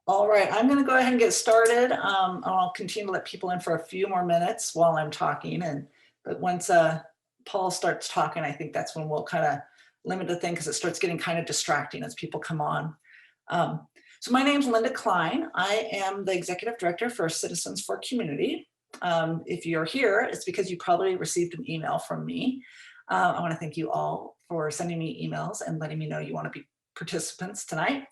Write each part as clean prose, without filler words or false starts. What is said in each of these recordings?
All right, I'm going to go ahead and get started. I'll continue to let people in for a few more minutes while I'm talking. But once Paul starts talking, I think that's when we'll kind of limit the thing because it starts getting kind of distracting as people come on. So my name's Linda Klein. I am the Executive Director for Citizens for Community. If you're here, it's because you probably received an email from me. I want to thank you all for sending me emails and letting me know you want to be participants tonight.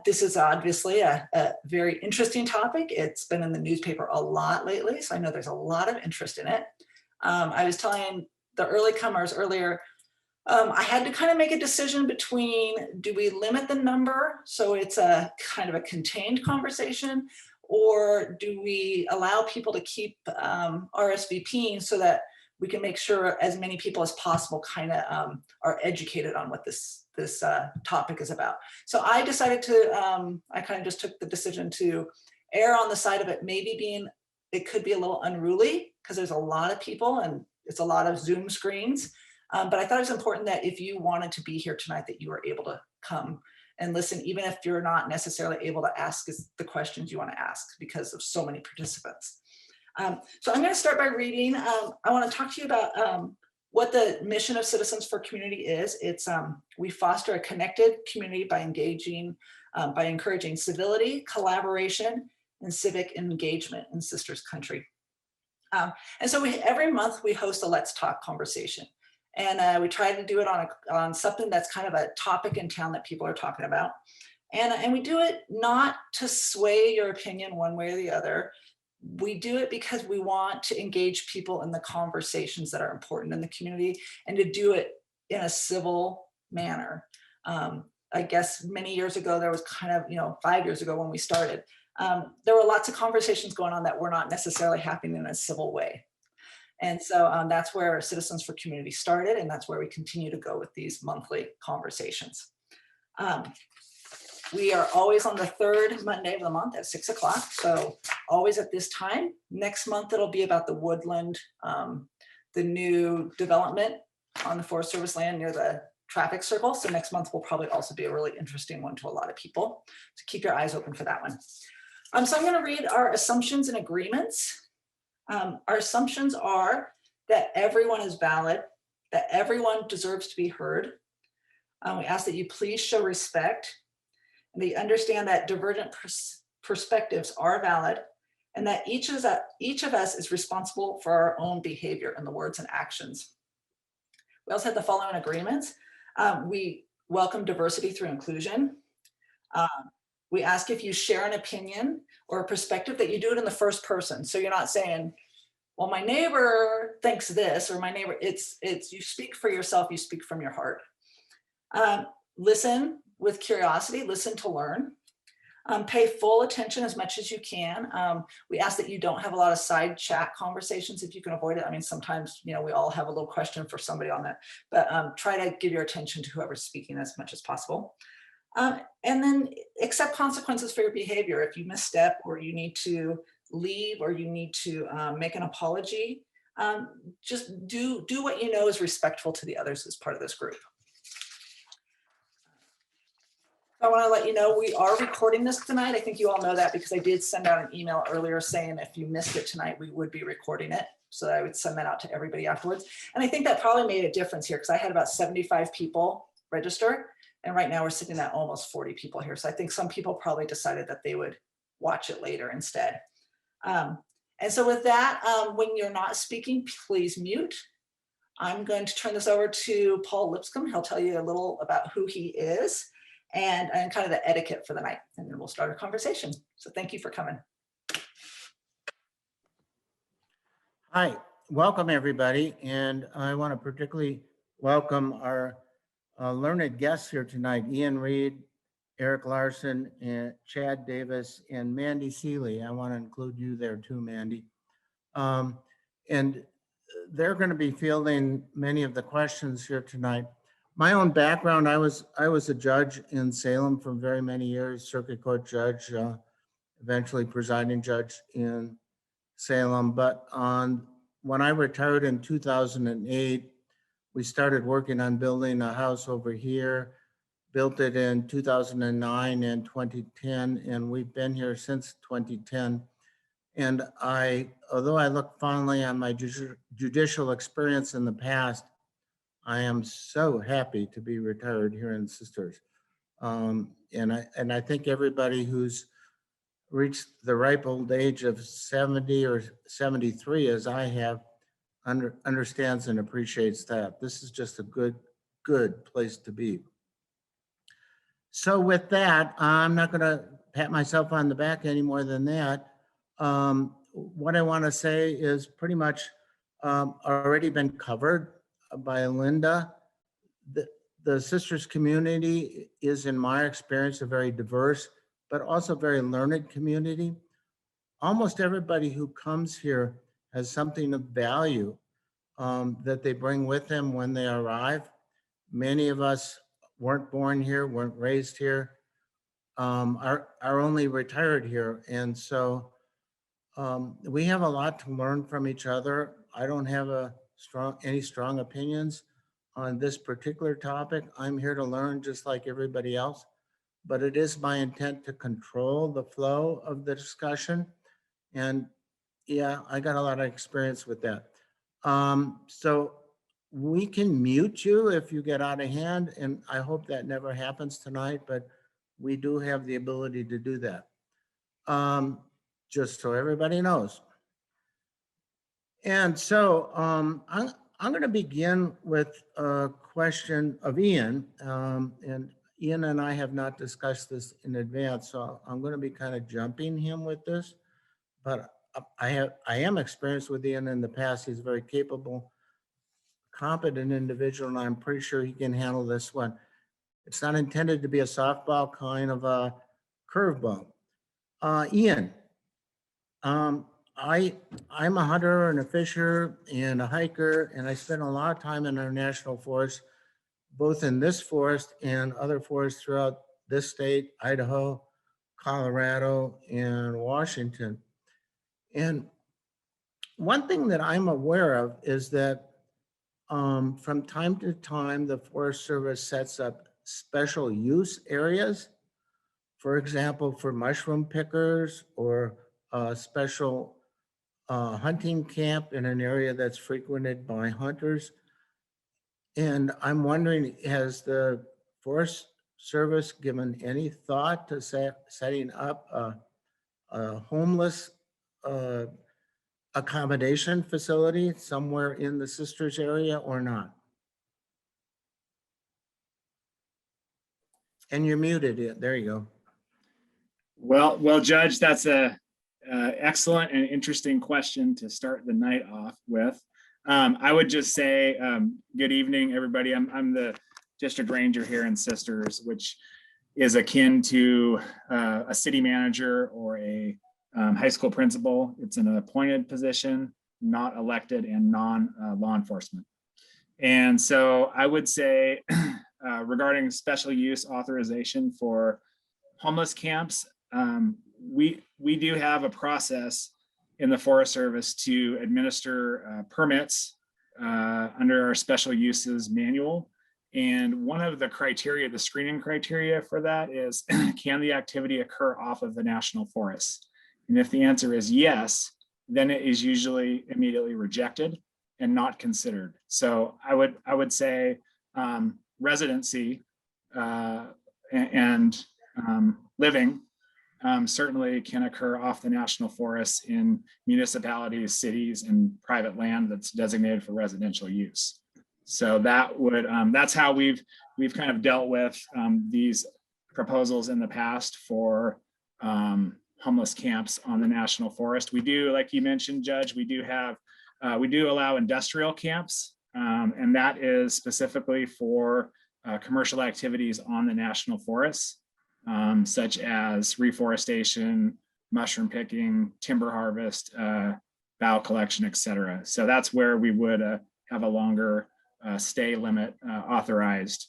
This is obviously a very interesting topic. It's been in the newspaper a lot lately, so I know there's a lot of interest in it. I was telling the early comers earlier, I had to kind of make a decision between, do we limit the number so it's a kind of a contained conversation, or do we allow people to keep RSVPing so that we can make sure as many people as possible kind of are educated on what this topic is about. So I decided to, I kind of just took the decision to err on the side of it maybe being, it could be a little unruly because there's a lot of people and it's a lot of Zoom screens. But I thought it was important that if you wanted to be here tonight, that you were able to come and listen, even if you're not necessarily able to ask the questions you want to ask because of so many participants. So I'm going to start by reading. I want to talk to you about what the mission of Citizens for Community is. It's we foster a connected community by encouraging civility, collaboration, and civic engagement in Sisters Country. And so every month we host a Let's Talk conversation. And we try to do it on something that's kind of a topic in town that people are talking about. And we do it not to sway your opinion one way or the other. We do it because we want to engage people in the conversations that are important in the community and to do it in a civil manner. I guess many years ago, there was kind of, 5 years ago when we started, there were lots of conversations going on that were not necessarily happening in a civil way. And so that's where Citizens for Community started, and that's where we continue to go with these monthly conversations. We are always on the third Monday of the month at 6 o'clock. So always at this time. Next month, it'll be about the Woodland, the new development on the Forest Service land near the traffic circle. So next month will probably also be a really interesting one to a lot of people. So keep your eyes open for that one. So I'm going to read our assumptions and agreements. Our assumptions are that everyone is valid, that everyone deserves to be heard. We ask that you please show respect, and they understand that divergent perspectives are valid, and that each of us is responsible for our own behavior in the words and actions. We also have the following agreements. We welcome diversity through inclusion. We ask if you share an opinion or a perspective that you do it in the first person. So you're not saying, well, my neighbor thinks this, or my neighbor, it's you speak for yourself, you speak from your heart. Listen with curiosity, listen to learn. Pay full attention as much as you can. We ask that you don't have a lot of side chat conversations if you can avoid it. I mean, sometimes, we all have a little question for somebody on that, but try to give your attention to whoever's speaking as much as possible. And then accept consequences for your behavior. If you misstep or you need to leave or you need to make an apology, just do what you know is respectful to the others as part of this group. I want to let you know we are recording this tonight. I think you all know that because I did send out an email earlier saying if you missed it tonight, we would be recording it. So I would send that out to everybody afterwards. And I think that probably made a difference here because I had about 75 people register. And right now we're sitting at almost 40 people here. So I think some people probably decided that they would watch it later instead. And so with that, when you're not speaking, please mute. I'm going to turn this over to Paul Lipscomb. He'll tell you a little about who he is and kind of the etiquette for the night. And then we'll start our conversation. So thank you for coming. Hi, welcome everybody. And I want to particularly welcome our learned guests here tonight, Ian Reed, Eric Larson, and Chad Davis, and Mandy Seeley. I want to include you there too, Mandy. And they're going to be fielding many of the questions here tonight. My own background, I was a judge in Salem for very many years, circuit court judge, eventually presiding judge in Salem. But when I retired in 2008, we started working on building a house over here built it in 2009 and 2010, and we've been here since 2010. And although I look fondly on my judicial experience in the past, I am so happy to be retired here in Sisters. And I think everybody who's reached the ripe old age of 70 or 73, as I have, understands and appreciates that. This is just a good place to be. So with that, I'm not going to pat myself on the back any more than that. What I want to say is pretty much already been covered by Linda. The Sisters community is, in my experience, a very diverse, but also very learned community. Almost everybody who comes here has something of value that they bring with them when they arrive. Many of us weren't born here, weren't raised here, are only retired here. And so we have a lot to learn from each other. I don't have any strong opinions on this particular topic. I'm here to learn just like everybody else, but it is my intent to control the flow of the discussion. And yeah, I got a lot of experience with that. So we can mute you if you get out of hand, and I hope that never happens tonight, but we do have the ability to do that. Just so everybody knows. And so I'm going to begin with a question of Ian, and Ian and I have not discussed this in advance, so I'm going to be kind of jumping him with this, but I am experienced with Ian in the past. He's a very capable, competent individual, and I'm pretty sure he can handle this one. It's not intended to be a softball, kind of a curveball. Ian, I'm a hunter and a fisher and a hiker, and I spend a lot of time in our national forest, both in this forest and other forests throughout this state, Idaho, Colorado, and Washington. And one thing that I'm aware of is that from time to time, the Forest Service sets up special use areas, for example, for mushroom pickers, or a special hunting camp in an area that's frequented by hunters. And I'm wondering, has the Forest Service given any thought to setting up a homeless accommodation facility somewhere in the Sisters area or not? And you're muted. There you go. Well, Judge, that's a excellent and interesting question to start the night off with. I would just say, good evening, everybody. I'm the district ranger here in Sisters, which is akin to a city manager or a high school principal. It's an appointed position, not elected, and non-law enforcement. And so I would say regarding special use authorization for homeless camps, we do have a process in the Forest Service to administer permits under our special uses manual. And one of the criteria, the screening criteria for that is, can the activity occur off of the national forest? And if the answer is yes, then it is usually immediately rejected and not considered. So I would say residency and living certainly can occur off the national forests in municipalities, cities, and private land that's designated for residential use. So that would that's how we've kind of dealt with these proposals in the past for homeless camps on the national forest. We do, like you mentioned, Judge, we do allow industrial camps, and that is specifically for commercial activities on the national forests, such as reforestation, mushroom picking, timber harvest, bough collection, etc. So that's where we would have a longer stay limit authorized,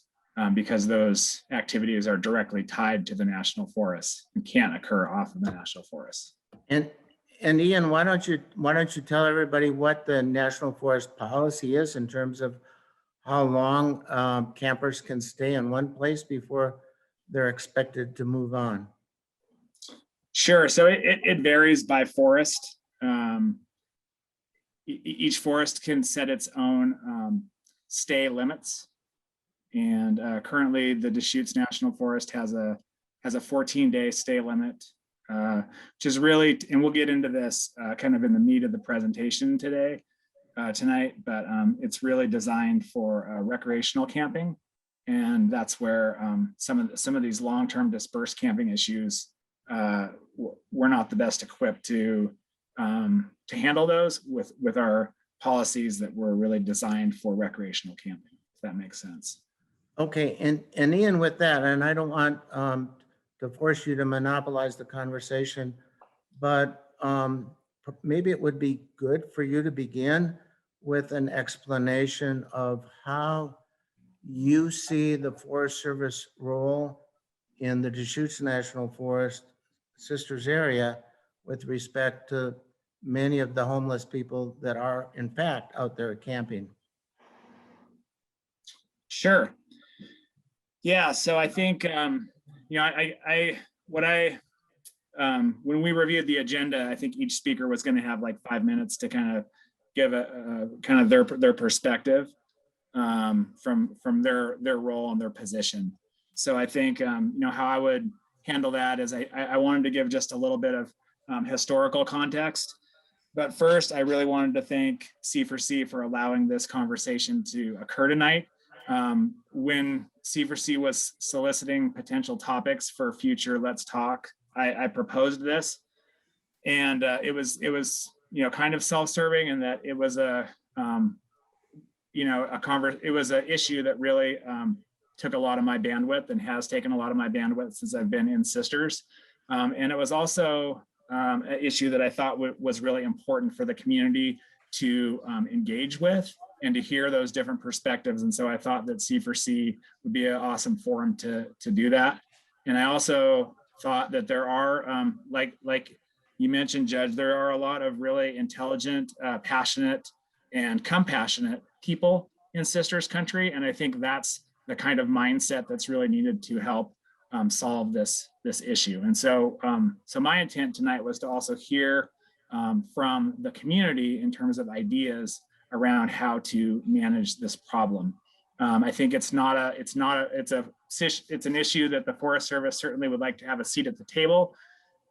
because those activities are directly tied to the national forests and can't occur off of the national forests. And Ian, why don't you tell everybody what the National Forest policy is in terms of how long campers can stay in one place before they're expected to move on? Sure. So it varies by forest. Each forest can set its own stay limits. And currently the Deschutes National Forest has a 14-day stay limit, which is really, and we'll get into this kind of in the meat of the presentation tonight, but it's really designed for recreational camping. And that's where some of these long-term dispersed camping issues, we're not the best equipped to handle those with our policies that were really designed for recreational camping, if that makes sense. Okay, and Ian, with that, and I don't want to force you to monopolize the conversation, but maybe it would be good for you to begin with an explanation of how you see the Forest Service role in the Deschutes National Forest Sisters area with respect to many of the homeless people that are in fact out there camping. Sure. Yeah, so I think when we reviewed the agenda, I think each speaker was going to have like 5 minutes to kind of give a kind of their perspective from their role and their position. So I think how I would handle that is I wanted to give just a little bit of historical context. But first, I really wanted to thank C4C for allowing this conversation to occur tonight. When C4C was soliciting potential topics for future Let's Talk, I proposed this, and it was kind of self-serving in that it was it was an issue that really took a lot of my bandwidth and has taken a lot of my bandwidth since I've been in Sisters, and it was also an issue that I thought was really important for the community to engage with and to hear those different perspectives. And so I thought that C4C would be an awesome forum to do that. And I also thought that there are, like you mentioned, Judge, there are a lot of really intelligent, passionate, and compassionate people in Sisters country. And I think that's the kind of mindset that's really needed to help solve this issue. And so, so my intent tonight was to also hear from the community in terms of ideas around how to manage this problem. I think it's an issue that the Forest Service certainly would like to have a seat at the table.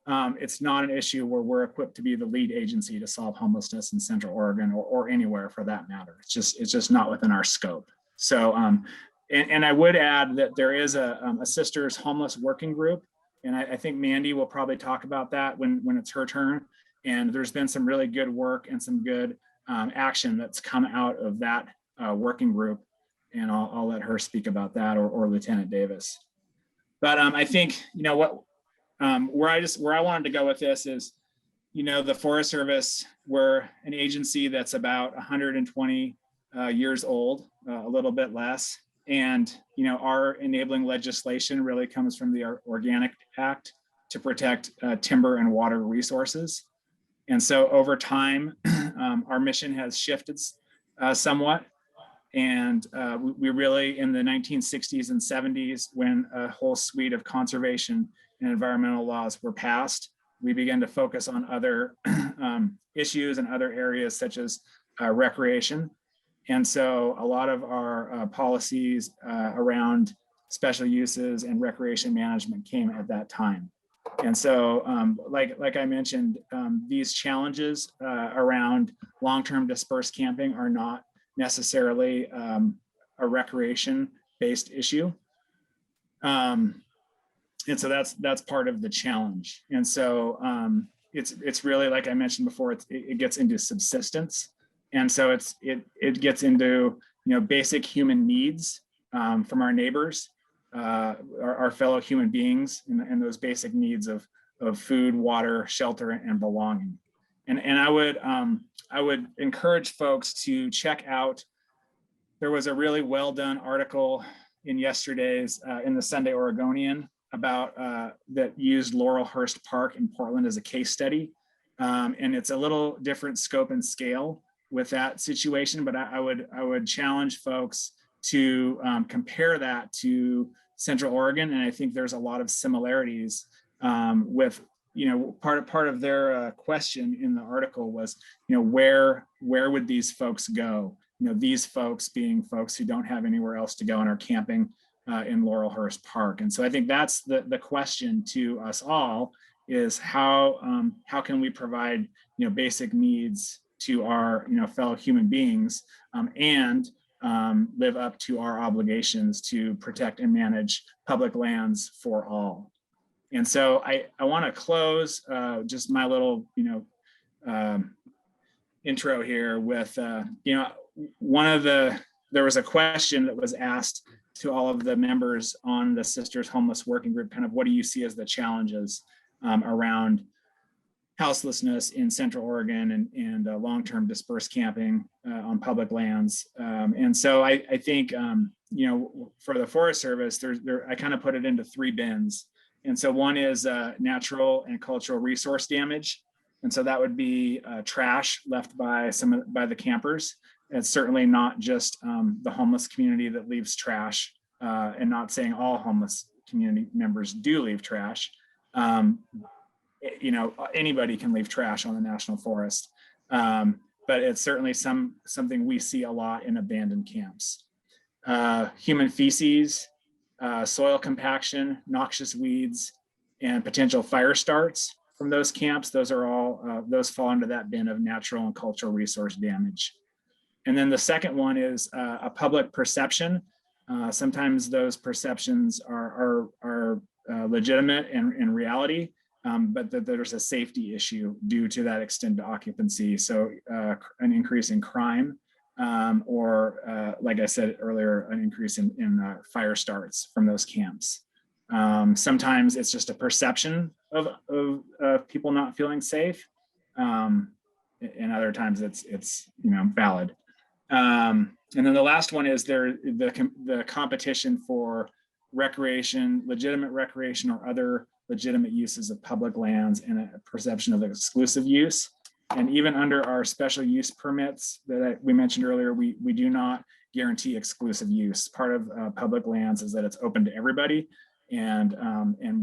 It's not an issue where we're equipped to be the lead agency to solve homelessness in Central Oregon or anywhere for that matter. It's just not within our scope. So, and I would add that there is a Sisters Homeless Working Group, and I think Mandy will probably talk about that when it's her turn. And there's been some really good work and some good action that's come out of that working group, and I'll let her speak about that, or Lieutenant Davis. But I think where I wanted to go with this is, the Forest Service, we're an agency that's about 120 years old, a little bit less. And, our enabling legislation really comes from the Organic Act to protect timber and water resources. And so over time, our mission has shifted somewhat. And we really, in the 1960s and 70s, when a whole suite of conservation and environmental laws were passed, we began to focus on other issues and other areas such as recreation. And so a lot of our policies around special uses and recreation management came at that time. And so, like I mentioned, these challenges around long-term dispersed camping are not necessarily a recreation-based issue. And so that's part of the challenge. And so it's really, like I mentioned before, it gets into subsistence. And so it gets into basic human needs from our neighbors, our fellow human beings, and those basic needs of food, water, shelter, and belonging. And I would encourage folks to check out. There was a really well done article in yesterday's in the Sunday Oregonian about that used Laurelhurst Park in Portland as a case study, and it's a little different scope and scale with that situation, but I would challenge folks to compare that to Central Oregon, and I think there's a lot of similarities with, part of their question in the article was, where would these folks go? These folks being folks who don't have anywhere else to go and are camping in Laurelhurst Park. And so I think that's the question to us all is how can we provide, basic needs to our, fellow human beings and live up to our obligations to protect and manage public lands for all. And so I want to close just my little, intro here with, there was a question that was asked to all of the members on the Sisters Homeless Working Group, kind of what do you see as the challenges around houselessness in Central Oregon and long-term dispersed camping on public lands. And so I think, for the Forest Service, I kind of put it into 3 bins. And so one is natural and cultural resource damage. And so that would be trash left by the campers. It's certainly not just the homeless community that leaves trash, and not saying all homeless community members do leave trash. Anybody can leave trash on the national forest, but it's certainly something we see a lot in abandoned camps. Human feces, soil compaction, noxious weeds, and potential fire starts from those camps. Those are all, those fall into that bin of natural and cultural resource damage. And then the second one is a public perception. Sometimes those perceptions are legitimate in reality, but that there's a safety issue due to that extended occupancy. So an increase in crime, or like I said earlier, an increase in fire starts from those camps. Sometimes it's just a perception of people not feeling safe. And other times it's valid. And then the last one is the competition for recreation, legitimate recreation or other legitimate uses of public lands and a perception of exclusive use. And even under our special use permits that we mentioned earlier, we do not guarantee exclusive use. Part of public lands is that it's open to everybody. And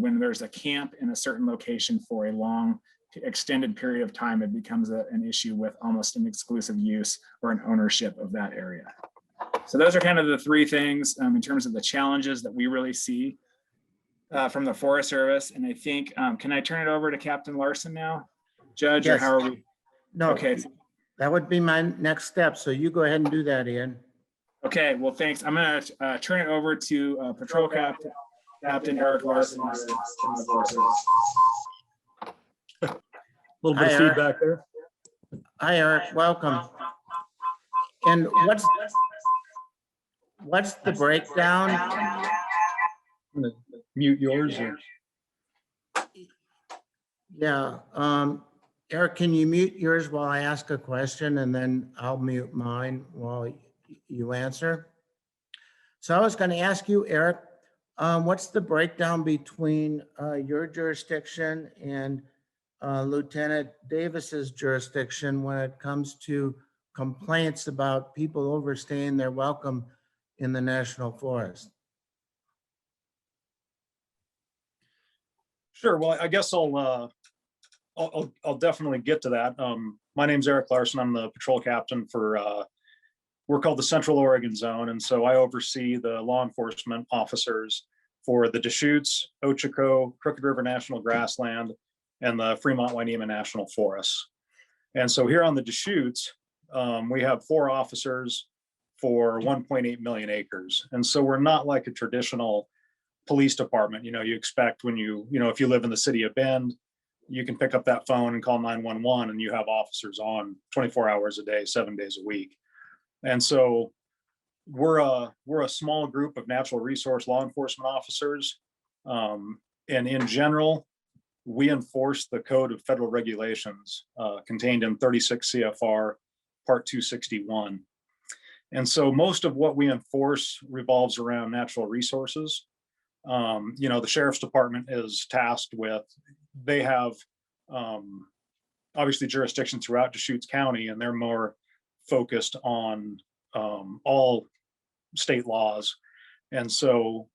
when there's a camp in a certain location for a long extended period of time, it becomes an issue with almost an exclusive use or an ownership of that area. So those are kind of the 3 things in terms of the challenges that we really see from the Forest Service. And I think, can I turn it over to Captain Larson now, Judge, Yes. or how are we? No, okay. That would be my next step. So you go ahead and do that, Ian. Okay, well, thanks. I'm going to turn it over to Patrol Captain Eric Larson. A little bit Hi, of Eric. feedback there. Hi, Eric. Welcome. And what's the breakdown? I'm gonna mute yours. Or... Yeah. Eric, can you mute yours while I ask a question, and then I'll mute mine while you answer? So I was going to ask you, Eric, what's the breakdown between your jurisdiction and Lieutenant Davis's jurisdiction when it comes to complaints about people overstaying their welcome in the National Forest? Sure. Well, I guess I'll definitely get to that. My name's Eric Larson. I'm the patrol captain for we're called the Central Oregon Zone, and so I oversee the law enforcement officers for the Deschutes, Ochako, Crooked River National Grassland, and the Fremont-Wainema National Forests. And so here on the Deschutes, we have 4 officers for 1.8 million acres. And so we're not like a traditional police department. You expect when if you live in the city of Bend, you can pick up that phone and call 911 and you have officers on 24 hours a day, 7 days a week. And so we're a small group of natural resource law enforcement officers. And in general, we enforce the Code of Federal Regulations contained in 36 CFR Part 261. And so most of what we enforce revolves around natural resources. The Sheriff's Department is tasked with, they have obviously jurisdiction throughout Deschutes County, and they're more focused on all state laws. And so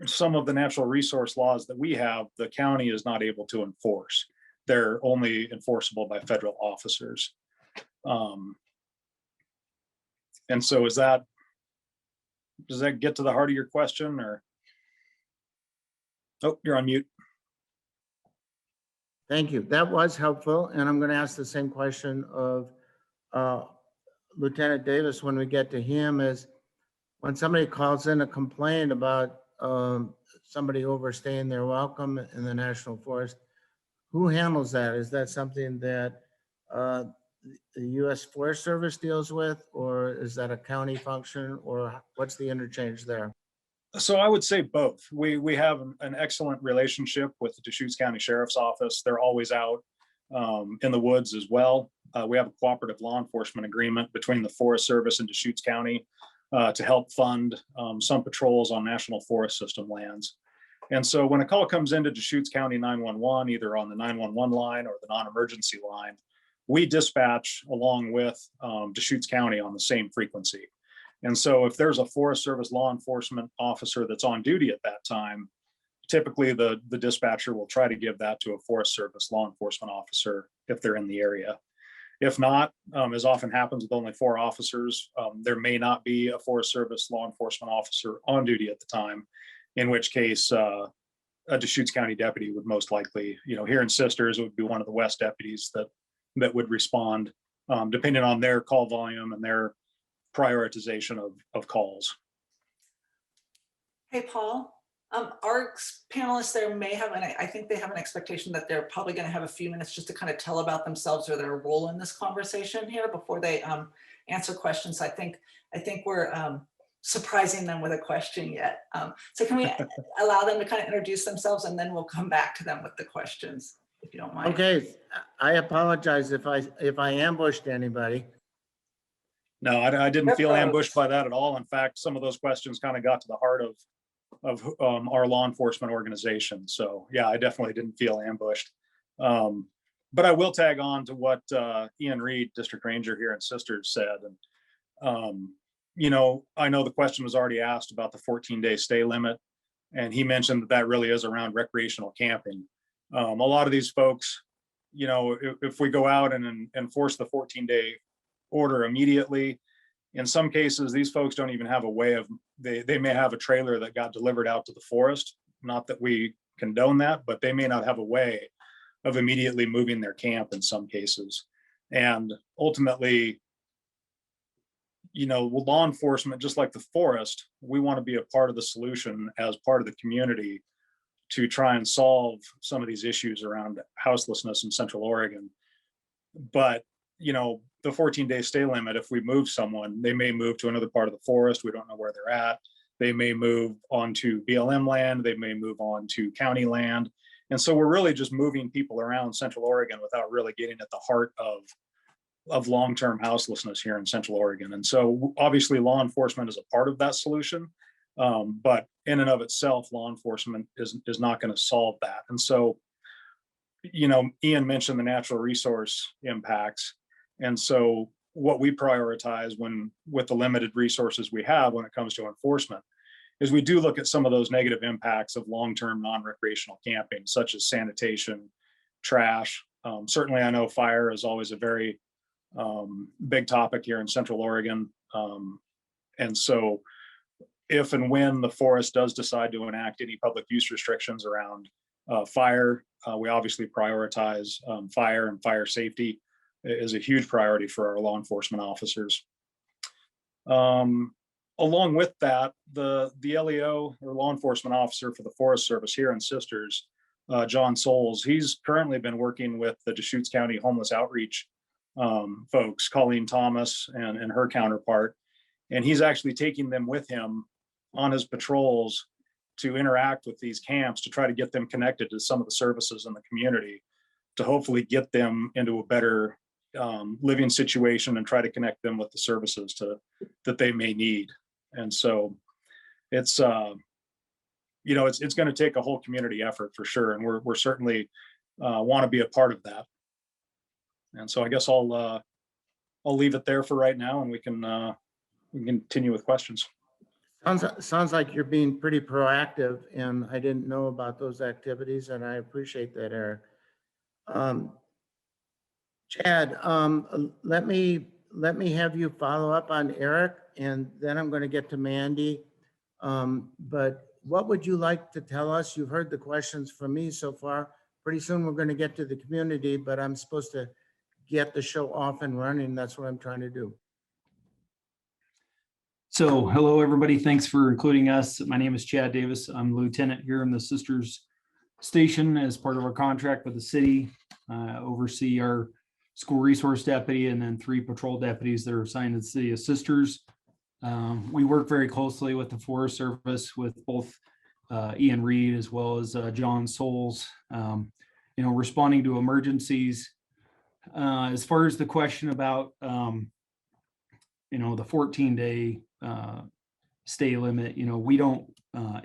some of the natural resource laws that we have, the county is not able to enforce. They're only enforceable by federal officers. And so does that get to the heart of your question, or? Oh, you're on mute. Thank you. That was helpful. And I'm going to ask the same question of Lieutenant Davis when we get to him. Is when somebody calls in a complaint about somebody overstaying their welcome in the National Forest, who handles that? Is that something that the U.S. Forest Service deals with, or is that a county function, or what's the interchange there? So I would say both. We have an excellent relationship with the Deschutes County Sheriff's Office. They're always out in the woods as well. We have a cooperative law enforcement agreement between the Forest Service and Deschutes County to help fund some patrols on National Forest System lands. And so when a call comes into Deschutes County 911, either on the 911 line or the non-emergency line, we dispatch along with Deschutes County on the same frequency. And so if there's a Forest Service law enforcement officer that's on duty at that time, typically the dispatcher will try to give that to a Forest Service law enforcement officer if they're in the area. If not, as often happens with only 4 officers, there may not be a Forest Service law enforcement officer on duty at the time, in which case a Deschutes County deputy would most likely, here in Sisters, it would be one of the West deputies that would respond, depending on their call volume and their prioritization of calls. Hey, Paul, our panelists there may have, and I think they have an expectation that they're probably going to have a few minutes just to kind of tell about themselves or their role in this conversation here before they answer questions. I think we're surprising them with a question yet. So can we allow them to kind of introduce themselves, and then we'll come back to them with the questions, if you don't mind. Okay, I apologize if I ambushed anybody. No, I didn't feel ambushed by that at all. In fact, some of those questions kind of got to the heart of our law enforcement organization. So yeah, I definitely didn't feel ambushed. But I will tag on to what Ian Reed, District Ranger here in Sisters, said. And I know the question was already asked about the 14-day stay limit, and he mentioned that really is around recreational camping. A lot of these folks, if we go out and enforce the 14-day order immediately, in some cases these folks don't even have a way of, they may have a trailer that got delivered out to the forest, not that we condone that, but they may not have a way of immediately moving their camp in some cases. And ultimately, law enforcement, just like the forest, we want to be a part of the solution as part of the community to try and solve some of these issues around houselessness in Central Oregon. But the 14-day stay limit, if we move someone, they may move to another part of the forest. We don't know where they're at. They may move onto BLM land. They may move on to county land. And so we're really just moving people around Central Oregon without really getting at the heart of long-term houselessness here in Central Oregon. And so obviously law enforcement is a part of that solution, but in and of itself, law enforcement is not going to solve that. And so, Ian mentioned the natural resource impacts. And so what we prioritize with the limited resources we have when it comes to enforcement is we do look at some of those negative impacts of long-term non-recreational camping, such as sanitation, trash. Certainly I know fire is always a very big topic here in Central Oregon. And so if and when the forest does decide to enact any public use restrictions around fire, we obviously prioritize fire, and fire safety is a huge priority for our law enforcement officers. Along with that, the LEO, or law enforcement officer for the Forest Service here in Sisters, John Souls, he's currently been working with the Deschutes County Homeless Outreach folks, Colleen Thomas and her counterpart, and he's actually taking them with him on his patrols to interact with these camps to try to get them connected to some of the services in the community to hopefully get them into a better living situation and try to connect them with the services that they may need. And so it's it's going to take a whole community effort for sure, and we're certainly want to be a part of that. And so I guess I'll leave it there for right now, and we can continue with questions. Sounds like you're being pretty proactive, and I didn't know about those activities, and I appreciate that, Eric. Chad, let me have you follow up on Eric, and then I'm going to get to Mandy. But what would you like to tell us? You've heard the questions from me so far. Pretty soon we're going to get to the community, but I'm supposed to get the show off and running. That's what I'm trying to do. So hello, everybody. Thanks for including us. My name is Chad Davis. I'm lieutenant here in the Sisters Station as part of our contract with the city. Oversee our school resource deputy and then 3 patrol deputies that are assigned to the city of Sisters. We work very closely with the Forest Service with both Ian Reed as well as John Souls, responding to emergencies. As far as the question about, the 14-day stay limit, we don't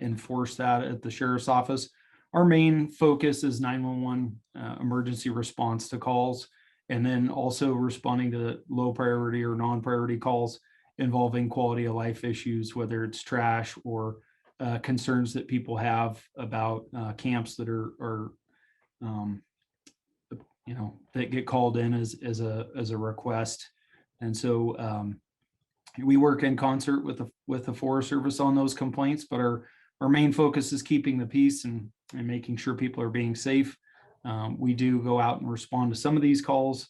enforce that at the sheriff's office. Our main focus is 911 emergency response to calls, and then also responding to low priority or non-priority calls involving quality of life issues, whether it's trash or concerns that people have about camps that are that get called in as a request. And so we work in concert with the Forest Service on those complaints, but our main focus is keeping the peace and making sure people are being safe. We do go out and respond to some of these calls,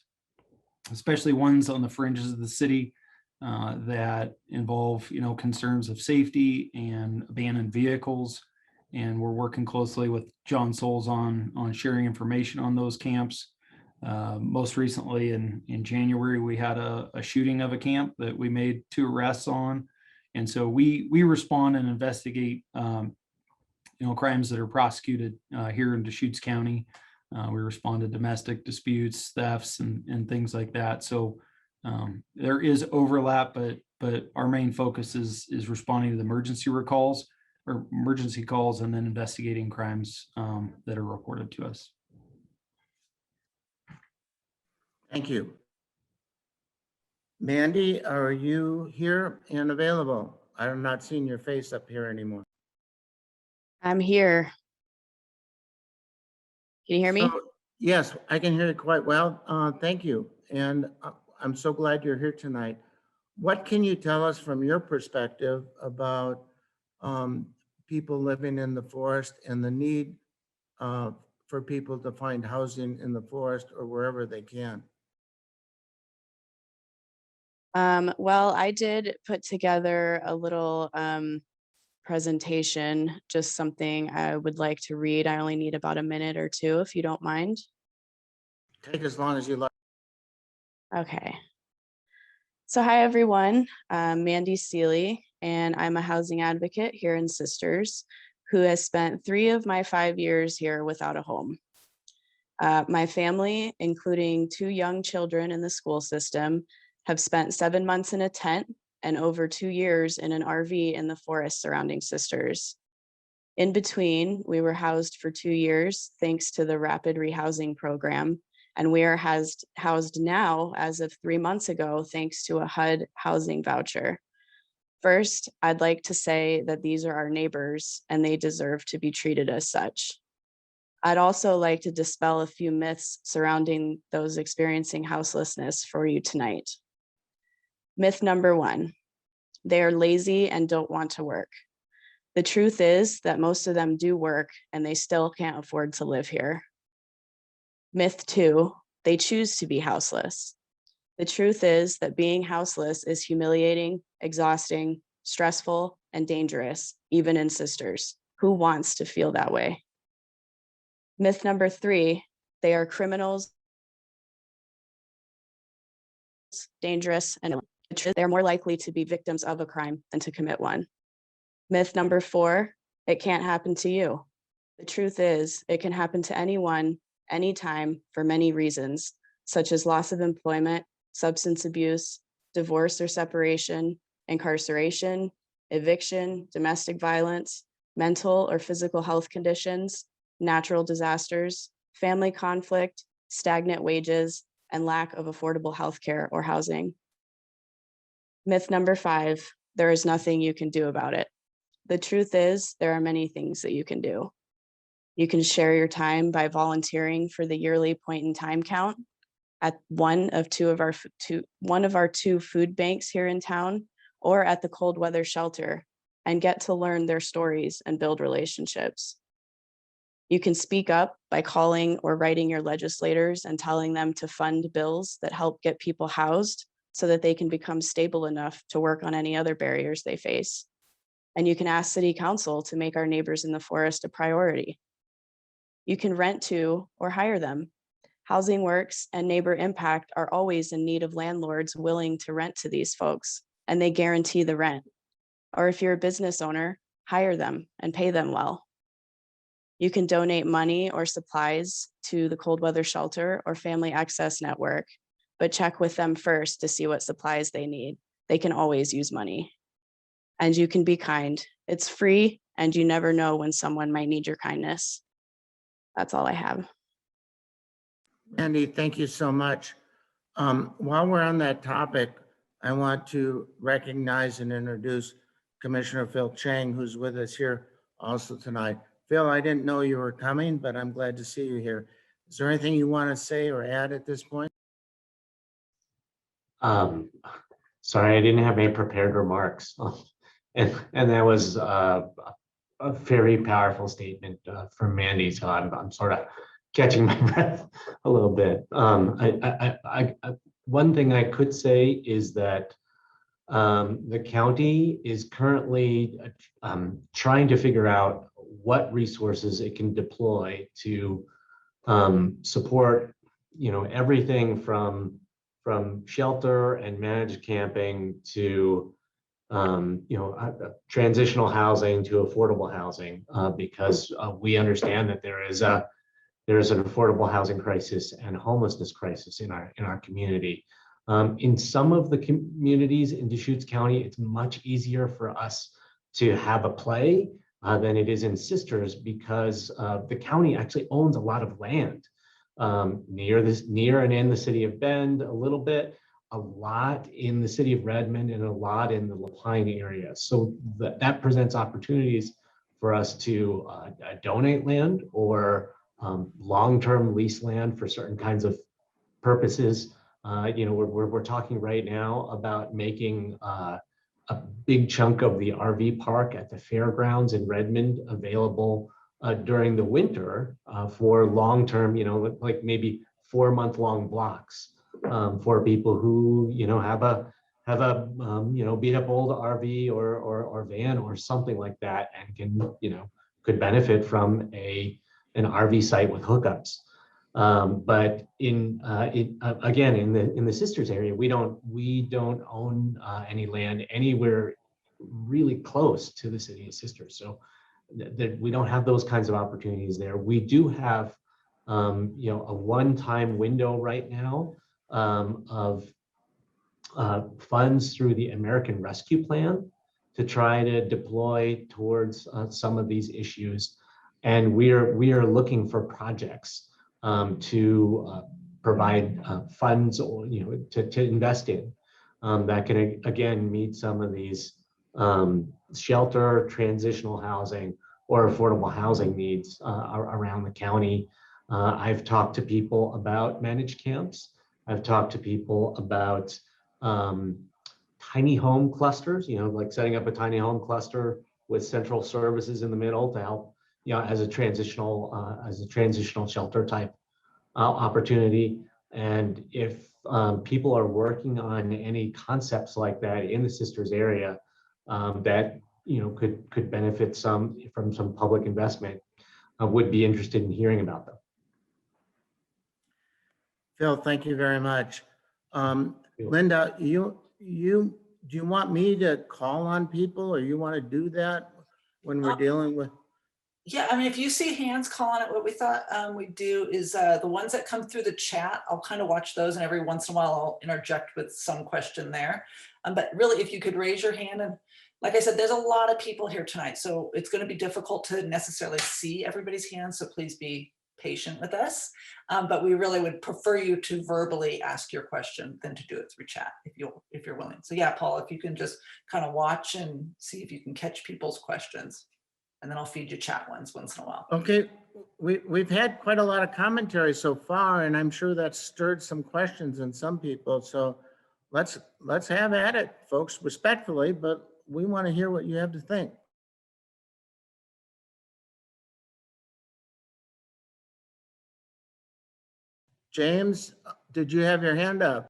especially ones on the fringes of the city that involve, concerns of safety and abandoned vehicles. And we're working closely with John Souls on sharing information on those camps. Most recently in January, we had a shooting of a camp that we made 2 arrests on. And so we respond and investigate, crimes that are prosecuted here in Deschutes County. We respond to domestic disputes, thefts, and things like that. So there is overlap, but our main focus is responding to the emergency calls and then investigating crimes that are reported to us. Thank you. Mandy, are you here and available? I'm not seeing your face up here anymore. I'm here. Can you hear me? So, yes, I can hear you quite well. Thank you. And I'm so glad you're here tonight. What can you tell us from your perspective about people living in the forest and the need for people to find housing in the forest or wherever they can? Well, I did put together a little presentation, just something I would like to read. I only need about a minute or 2, if you don't mind. Take as long as you like. Okay. So hi, everyone. I'm Mandy Seeley, and I'm a housing advocate here in Sisters, who has spent 3 of my 5 years here without a home. My family, including 2 young children in the school system, have spent 7 months in a tent and over 2 years in an RV in the forest surrounding Sisters. In between, we were housed for 2 years thanks to the rapid rehousing program, and we are housed now as of 3 months ago thanks to a HUD housing voucher. First, I'd like to say that these are our neighbors and they deserve to be treated as such. I'd also like to dispel a few myths surrounding those experiencing houselessness for you tonight. Myth number 1, they are lazy and don't want to work. The truth is that most of them do work and they still can't afford to live here. Myth 2, they choose to be houseless. The truth is that being houseless is humiliating, exhausting, stressful, and dangerous, even in Sisters. Who wants to feel that way? Myth number 3, they are criminals, dangerous, and they're more likely to be victims of a crime than to commit one. Myth number 4, it can't happen to you. The truth is, it can happen to anyone, anytime, for many reasons, such as loss of employment, substance abuse, divorce or separation, incarceration, eviction, domestic violence, mental or physical health conditions, natural disasters, family conflict, stagnant wages, and lack of affordable healthcare or housing. Myth number 5, there is nothing you can do about it. The truth is, there are many things that you can do. You can share your time by volunteering for the yearly point in time count at one of our two food banks here in town, or at the cold weather shelter, and get to learn their stories and build relationships. You can speak up by calling or writing your legislators and telling them to fund bills that help get people housed so that they can become stable enough to work on any other barriers they face. And you can ask City Council to make our neighbors in the forest a priority. You can rent to or hire them. Housing Works and Neighbor Impact are always in need of landlords willing to rent to these folks, and they guarantee the rent. Or if you're a business owner, hire them and pay them well. You can donate money or supplies to the cold weather shelter or family access network, but check with them first to see what supplies they need. They can always use money. And you can be kind. It's free, and you never know when someone might need your kindness. That's all I have. Andy, thank you so much. While we're on that topic, I want to recognize and introduce Commissioner Phil Chang, who's with us here also tonight. Phil, I didn't know you were coming, but I'm glad to see you here. Is there anything you want to say or add at this point? Sorry, I didn't have any prepared remarks. And that was a very powerful statement from Mandy. So I'm sort of catching my breath a little bit. One thing I could say is that the county is currently trying to figure out what resources it can deploy to support, everything from shelter and managed camping to transitional housing to affordable housing, because we understand that there is an affordable housing crisis and homelessness crisis in our community. In some of the communities in Deschutes County, it's much easier for us to have a play than it is in Sisters, because the county actually owns a lot of land near and in the city of Bend, a little bit, a lot in the city of Redmond, and a lot in the La Pine area. So that presents opportunities for us to donate land or long-term lease land for certain kinds of purposes. We're talking right now about making a big chunk of the RV park at the fairgrounds in Redmond available during the winter for long-term, like maybe 4-month-long blocks for people who, have a beat up old RV or van or something like that, and can, could benefit from an RV site with hookups. But again, in the Sisters area, we don't own any land anywhere really close to the city of Sisters. So that we don't have those kinds of opportunities there. We do have a one-time window right now of funds through the American Rescue Plan to try to deploy towards some of these issues. And we are looking for projects to provide funds or to invest in that can again meet some of these shelter, transitional housing, or affordable housing needs around the county. I've talked to people about managed camps. I've talked to people about tiny home clusters, like setting up a tiny home cluster with central services in the middle to help, as a transitional shelter type opportunity. And if people are working on any concepts like that in the Sisters area that could benefit from some public investment, would be interested in hearing about them. Phil, thank you very much. Linda, do you want me to call on people, or you want to do that when we're dealing with? Yeah, I mean, if you see hands calling it, what we thought we'd do is the ones that come through the chat, I'll kind of watch those, and every once in a while I'll interject with some question there. But really, if you could raise your hand, and like I said, there's a lot of people here tonight, so it's going to be difficult to necessarily see everybody's hands, so please be patient with us. But we really would prefer you to verbally ask your question than to do it through chat if you're willing. So yeah, Paul, if you can just kind of watch and see if you can catch people's questions, and then I'll feed you chat ones once in a while. Okay, we've had quite a lot of commentary so far, and I'm sure that stirred some questions in some people. So let's have at it, folks, respectfully, but we want to hear what you have to think. James, did you have your hand up?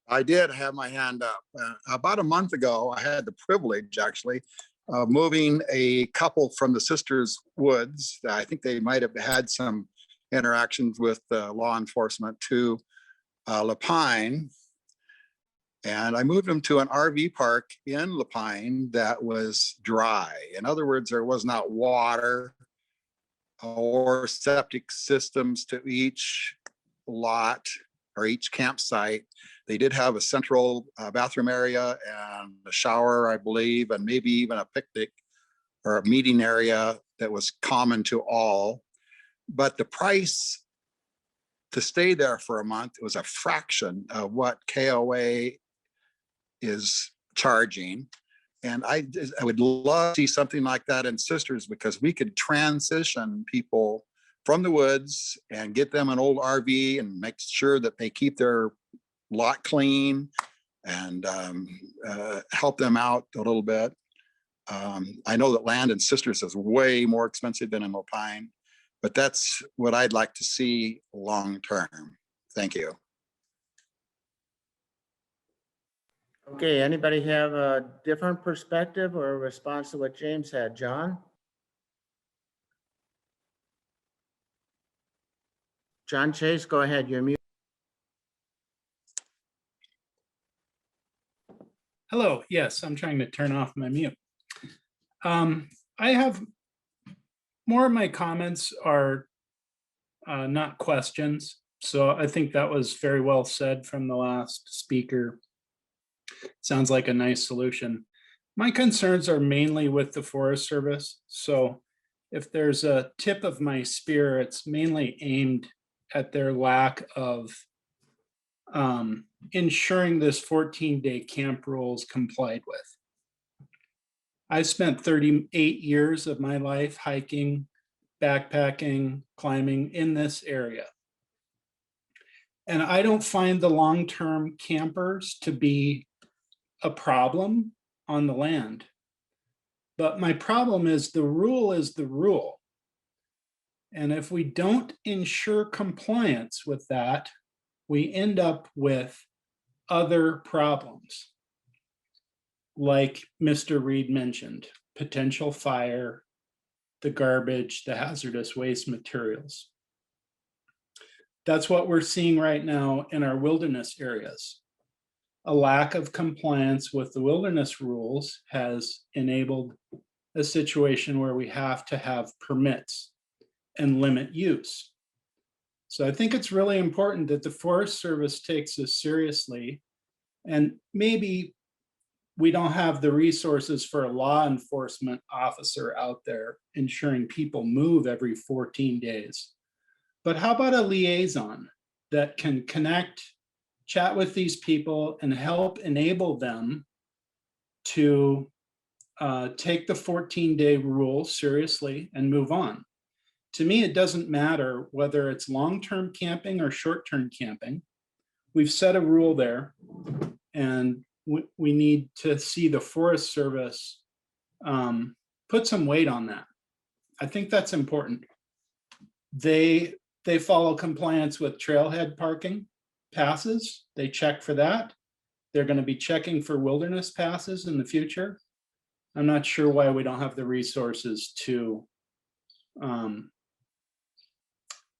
I did have my hand up. About a month ago, I had the privilege actually of moving a couple from the Sisters Woods. I think they might have had some interactions with law enforcement to Lapine. And I moved them to an RV park in Lapine that was dry. In other words, there was not water or septic systems to each lot or each campsite. They did have a central bathroom area and a shower, I believe, and maybe even a picnic or a meeting area that was common to all. But the price to stay there for a month was a fraction of what KOA is charging. And I would love to see something like that in Sisters, because we could transition people from the woods and get them an old RV and make sure that they keep their lot clean and help them out a little bit. I know that land in Sisters is way more expensive than in Lapine, but that's what I'd like to see long term. Thank you. Okay, anybody have a different perspective or a response to what James had? John? John Chase, go ahead, you're muted. Hello, yes, I'm trying to turn off my mute. I have more of my comments are not questions. So I think that was very well said from the last speaker. Sounds like a nice solution. My concerns are mainly with the Forest Service. So if there's a tip of my spear, it's mainly aimed at their lack of ensuring this 14-day camp rule is complied with. I spent 38 years of my life hiking, backpacking, climbing in this area. And I don't find the long-term campers to be a problem on the land. But my problem is the rule is the rule. And if we don't ensure compliance with that, we end up with other problems. Like Mr. Reed mentioned, potential fire, the garbage, the hazardous waste materials. That's what we're seeing right now in our wilderness areas. A lack of compliance with the wilderness rules has enabled a situation where we have to have permits and limit use. So I think it's really important that the Forest Service takes this seriously, and maybe we don't have the resources for a law enforcement officer out there ensuring people move every 14 days. But how about a liaison that can connect, chat with these people and help enable them to take the 14-day rule seriously and move on? To me, it doesn't matter whether it's long-term camping or short-term camping. We've set a rule there, and we need to see the Forest Service put some weight on that. I think that's important. They follow compliance with trailhead parking passes. They check for that. They're going to be checking for wilderness passes in the future. I'm not sure why we don't have the resources to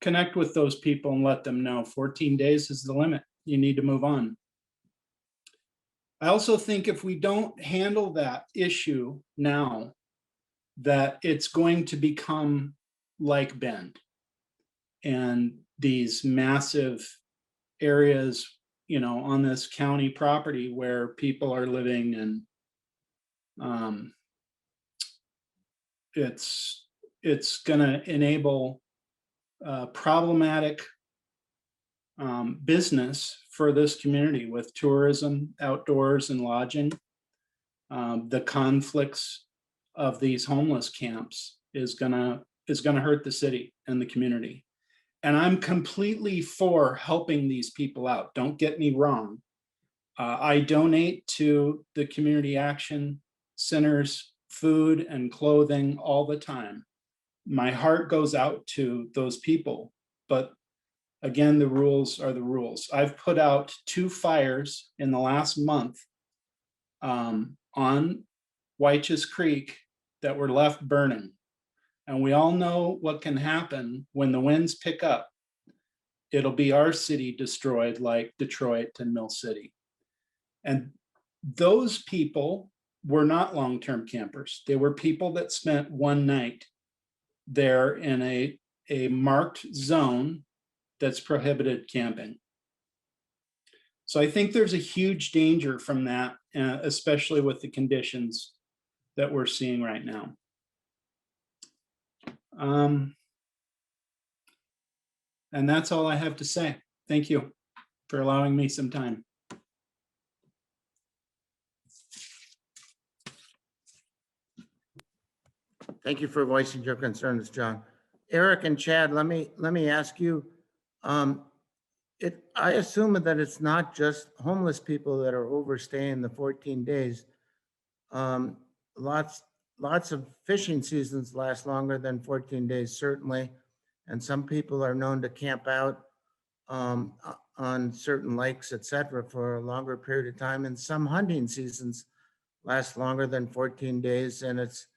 connect with those people and let them know 14 days is the limit. You need to move on. I also think if we don't handle that issue now, that it's going to become like Bend and these massive areas, you know, on this county property where people are living, and it's going to enable problematic business for this community with tourism, outdoors, and lodging. The conflicts of these homeless camps is gonna hurt the city and the community. And I'm completely for helping these people out. Don't get me wrong. I donate to the community action centers food and clothing all the time. My heart goes out to those people, but again, the rules are the rules. I've put out 2 fires in the last month on Wyches Creek that were left burning. And we all know what can happen when the winds pick up. It'll be our city destroyed like Detroit and Mill City. And those people were not long-term campers. They were people that spent one night there in a marked zone that's prohibited camping. So I think there's a huge danger from that, especially with the conditions that we're seeing right now. And that's all I have to say. Thank you for allowing me some time. Thank you for voicing your concerns, John. Eric and Chad, let me ask you, I assume that it's not just homeless people that are overstaying the 14 days. Lots of fishing seasons last longer than 14 days, certainly. And some people are known to camp out on certain lakes, et cetera, for a longer period of time. And some hunting seasons last longer than 14 days. And it's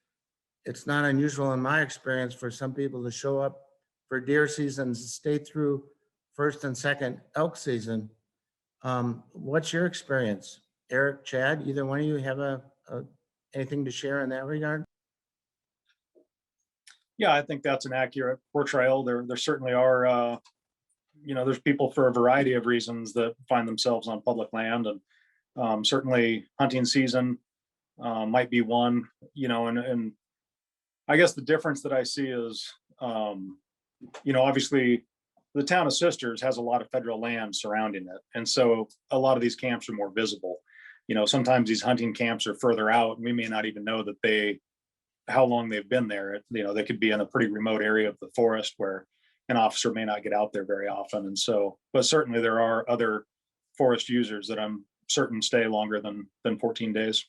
not unusual in my experience for some people to show up for deer seasons and stay through first and second elk season. What's your experience? Eric, Chad, either one of you have anything to share in that regard? Yeah, I think that's an accurate portrayal. There certainly are, there's people for a variety of reasons that find themselves on public land, and certainly hunting season might be one, and I guess the difference that I see is, obviously the town of Sisters has a lot of federal land surrounding it. And so a lot of these camps are more visible. Sometimes these hunting camps are further out, and we may not even know that how long they've been there. They could be in a pretty remote area of the forest where an officer may not get out there very often. And so, but certainly there are other forest users that I'm certain stay longer than 14 days.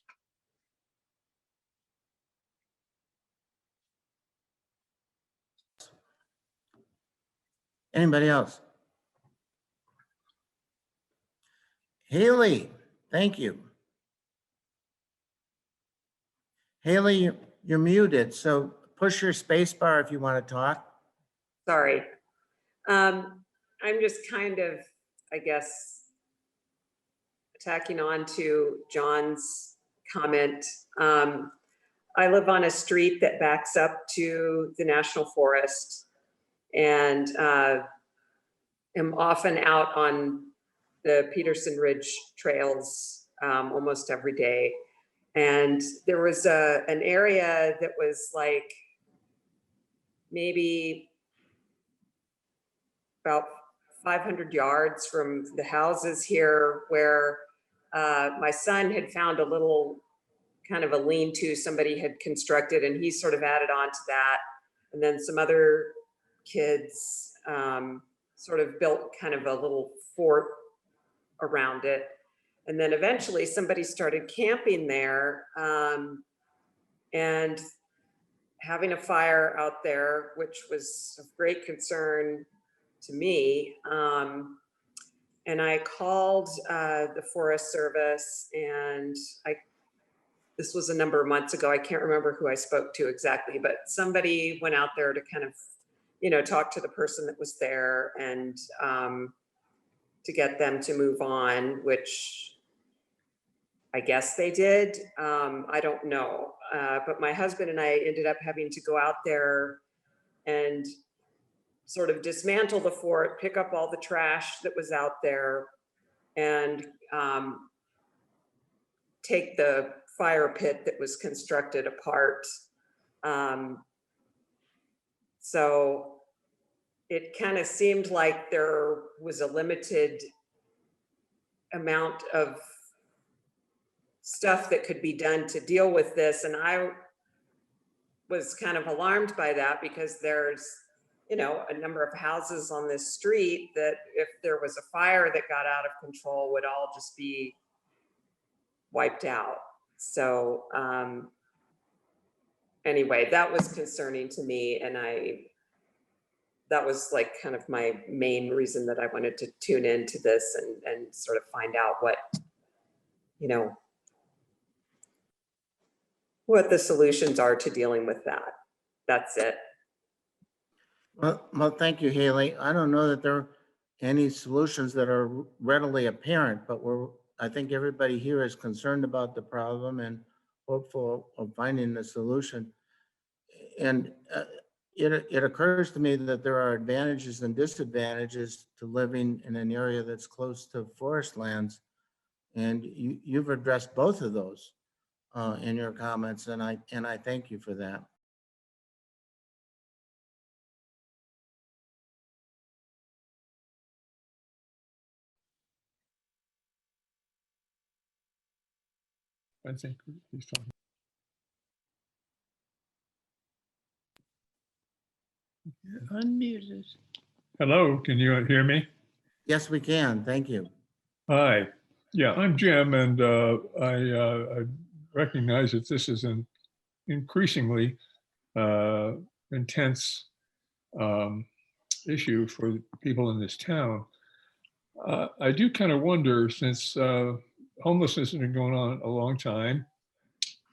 Anybody else? Haley, thank you. Haley, you're muted, so push your space bar if you want to talk. Sorry. I'm just kind of, I guess, tacking on to John's comment. I live on a street that backs up to the National Forest, and am often out on the Peterson Ridge trails almost every day. And there was an area that was like maybe about 500 yards from the houses here, where my son had found a little kind of a lean-to somebody had constructed, and he sort of added on to that. And then some other kids sort of built kind of a little fort around it. And then eventually somebody started camping there and having a fire out there, which was of great concern to me. And I called the Forest Service, and this was a number of months ago. I can't remember who I spoke to exactly, but somebody went out there to kind of, talk to the person that was there and to get them to move on, which I guess they did. I don't know. But my husband and I ended up having to go out there and sort of dismantle the fort, pick up all the trash that was out there, and take the fire pit that was constructed apart. So it kind of seemed like there was a limited amount of stuff that could be done to deal with this. And I was kind of alarmed by that because there's, a number of houses on this street that if there was a fire that got out of control would all just be wiped out. So anyway, that was concerning to me. And that was like kind of my main reason that I wanted to tune into this and sort of find out what the solutions are to dealing with that. That's it. Well, thank you, Haley. I don't know that there are any solutions that are readily apparent, but I think everybody here is concerned about the problem and hopeful of finding a solution. And it occurs to me that there are advantages and disadvantages to living in an area that's close to forest lands. And you've addressed both of those in your comments, and I thank you for that. I think he's talking. Unmuted. Hello, can you hear me? Yes, we can. Thank you. Hi. Yeah, I'm Jim, and I recognize that this is an increasingly intense issue for people in this town. I do kind of wonder, since homelessness has been going on a long time,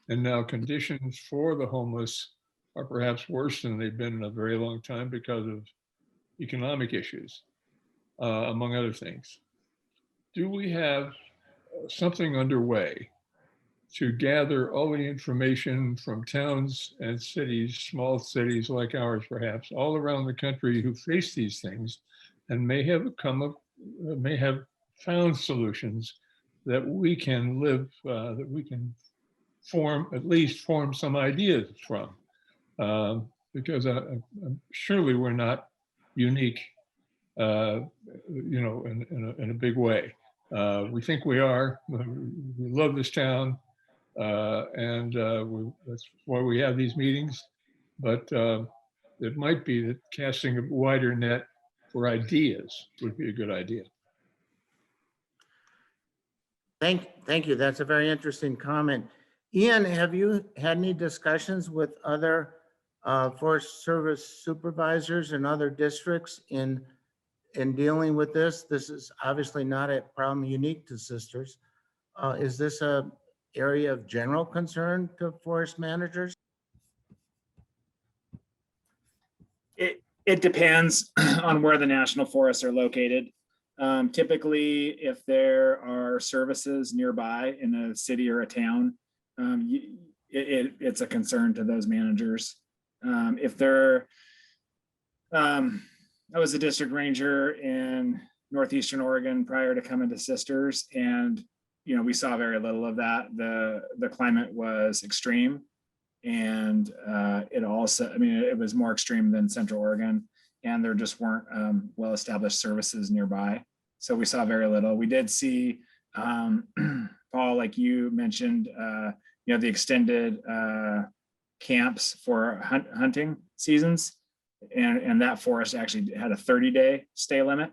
and now conditions for the homeless are perhaps worse than they've been in a very long time because of economic issues, among other things. Do we have something underway to gather all the information from towns and cities, small cities like ours perhaps, all around the country who face these things and may have found solutions that we can live, that we can at least form some ideas from? Because surely we're not unique, in a big way. We think we are. We love this town, and that's why we have these meetings. But it might be that casting a wider net for ideas would be a good idea. Thank you. That's a very interesting comment. Ian, have you had any discussions with other Forest Service supervisors in other districts in dealing with this? This is obviously not a problem unique to Sisters. Is this a area of general concern to forest managers? It depends on where the national forests are located. Typically, if there are services nearby in a city or a town, it's a concern to those managers. I was a district ranger in Northeastern Oregon prior to coming to Sisters, and we saw very little of that. The climate was extreme, and it also, it was more extreme than Central Oregon, and there just weren't well-established services nearby. So we saw very little. We did see, Paul, like you mentioned, the extended camps for hunting seasons, and that forest actually had a 30-day stay limit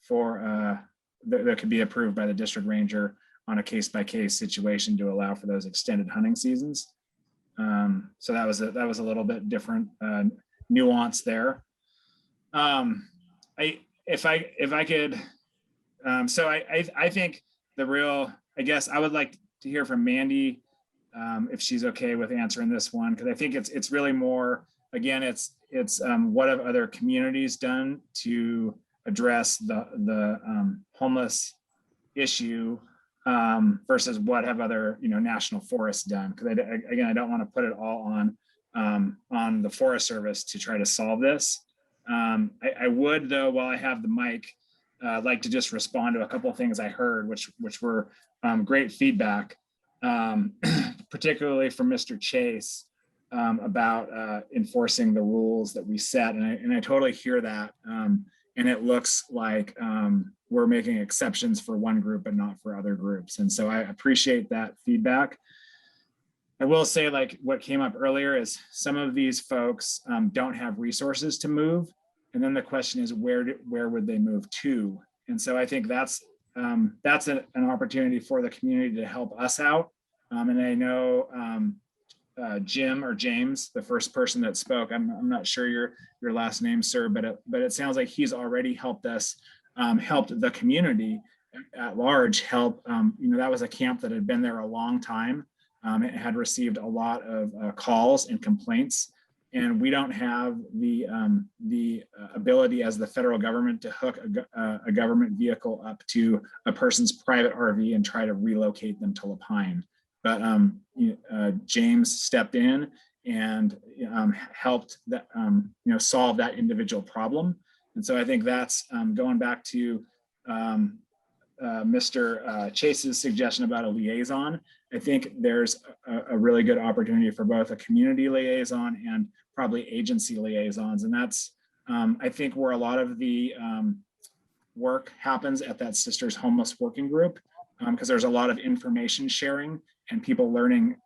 for that could be approved by the district ranger on a case-by-case situation to allow for those extended hunting seasons. So that was a little bit different nuance there. If I could, so I think I guess I would like to hear from Mandy, if she's okay with answering this one, because I think it's really more, again, it's what have other communities done to address the homeless issue versus what have other national forests done, because again, I don't want to put it all on the Forest Service to try to solve this. I would, though, while I have the mic, like to just respond to a couple of things I heard, which were great feedback, particularly from Mr. Chase, about enforcing the rules that we set. And I totally hear that. And it looks like we're making exceptions for one group, but not for other groups. And so I appreciate that feedback. I will say, like what came up earlier is some of these folks don't have resources to move. And then the question is, where would they move to? And so I think that's an opportunity for the community to help us out. And I know Jim or James, the first person that spoke, I'm not sure your last name, sir, but it sounds like he's already helped us, helped the community at large help. That was a camp that had been there a long time. It had received a lot of calls and complaints, and we don't have the ability as the federal government to hook a government vehicle up to a person's private RV and try to relocate them to Lapine. But James stepped in and helped that solve that individual problem. And so I think that's going back to Mr. Chase's suggestion about a liaison. I think there's a really good opportunity for both a community liaison and probably agency liaisons. And that's, I think, where a lot of the work happens at that Sisters Homeless Working Group, because there's a lot of information sharing and people learning,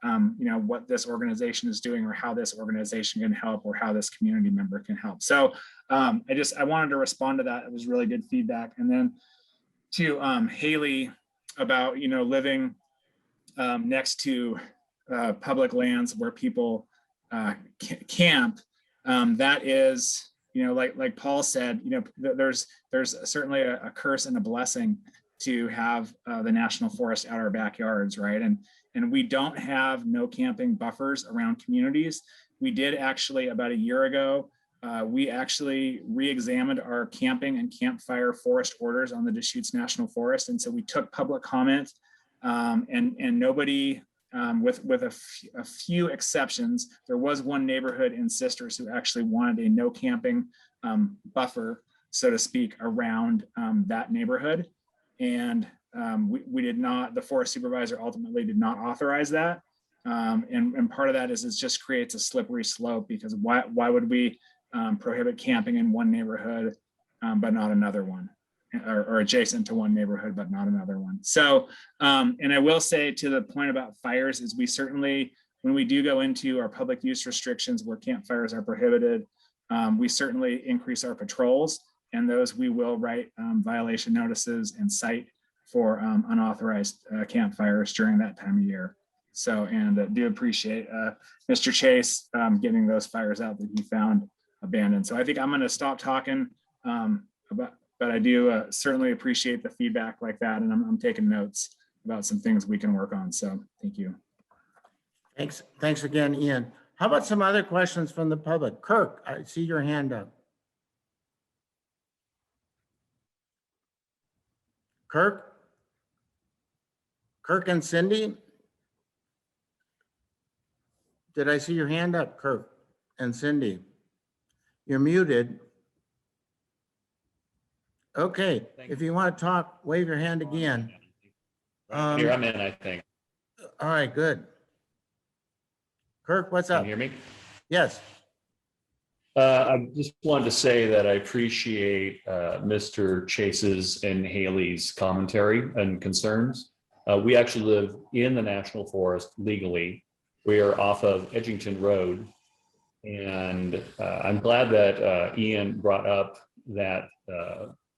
what this organization is doing or how this organization can help or how this community member can help. So I wanted to respond to that. It was really good feedback. And then to Haley about, living next to public lands where people camp. That is, like Paul said, there's certainly a curse and a blessing to have the national forest at our backyards, right? And we don't have no camping buffers around communities. We did actually, about a year ago, we actually re-examined our camping and campfire forest orders on the Deschutes National Forest. And so we took public comment and nobody, with a few exceptions, there was one neighborhood in Sisters who actually wanted a no camping buffer, so to speak, around that neighborhood. And we did not, the forest supervisor ultimately did not authorize that. And part of that is it just creates a slippery slope, because why would we prohibit camping in one neighborhood, but not another one, or adjacent to one neighborhood, but not another one. So, and I will say, to the point about fires, is we certainly, when we do go into our public use restrictions where campfires are prohibited, we certainly increase our patrols, and those we will write violation notices and cite for unauthorized campfires during that time of year. So, and do appreciate Mr. Chase getting those fires out that he found abandoned. So I think I'm going to stop talking but I do certainly appreciate the feedback like that, and I'm taking notes about some things we can work on. So thank you. Thanks again, Ian. How about some other questions from the public? Kirk, I see your hand up. Kirk and Cindy? Did I see your hand up, Kirk and Cindy? You're muted. Okay, if you want to talk, wave your hand again. Here, I'm in, I think. All right, good. Kirk, what's up? Can you hear me? Yes. I just wanted to say that I appreciate Mr. Chase's and Haley's commentary and concerns. We actually live in the National Forest legally. We are off of Edgington Road. And I'm glad that Ian brought up that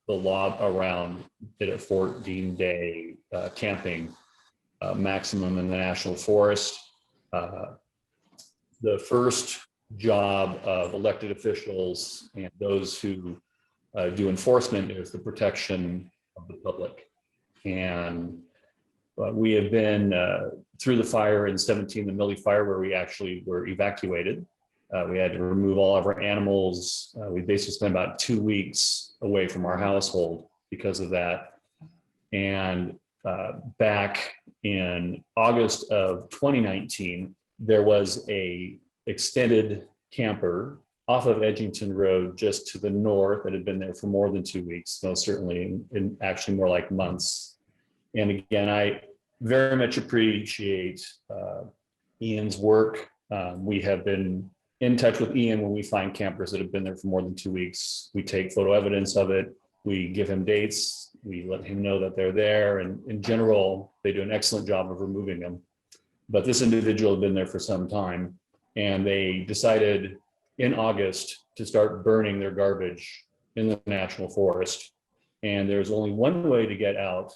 the law around it at 14-day camping maximum in the National Forest. The first job of elected officials and those who do enforcement is the protection of the public. And we have been through the fire in 17, the Millie fire, where we actually were evacuated. We had to remove all of our animals. We basically spent about 2 weeks away from our household because of that. And back in August of 2019, there was a extended camper off of Edgington Road just to the north that had been there for more than 2 weeks, most certainly, in actually more like months. And again, I very much appreciate Ian's work We have been in touch with Ian when we find campers that have been there for more than 2 weeks. We take photo evidence of it. We give him dates. We let him know that they're there. And in general, they do an excellent job of removing them. But this individual had been there for some time, and they decided in August to start burning their garbage in the national forest. And there's only one way to get out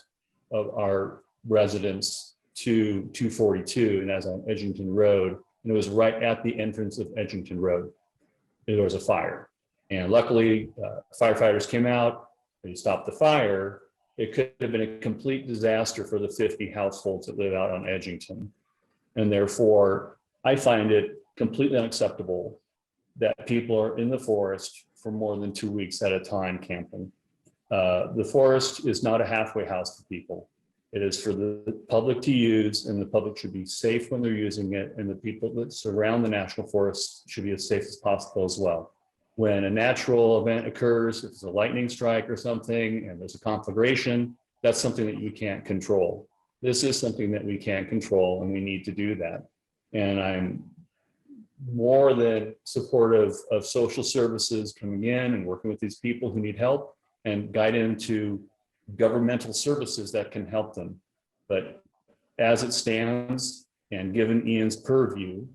of our residence to 242, and that's on Edgington Road. And it was right at the entrance of Edgington Road. There was a fire. And luckily, firefighters came out, they stopped the fire. It could have been a complete disaster for the 50 households that live out on Edgington. And therefore, I find it completely unacceptable that people are in the forest for more than 2 weeks at a time camping. The forest is not a halfway house for people. It is for the public to use, and the public should be safe when they're using it, and the people that surround the national forest should be as safe as possible as well. When a natural event occurs, if it's a lightning strike or something, and there's a conflagration, that's something that you can't control. This is something that we can't control, and we need to do that. And I'm more than supportive of social services coming in and working with these people who need help and guide them to governmental services that can help them. But as it stands, and given Ian's purview,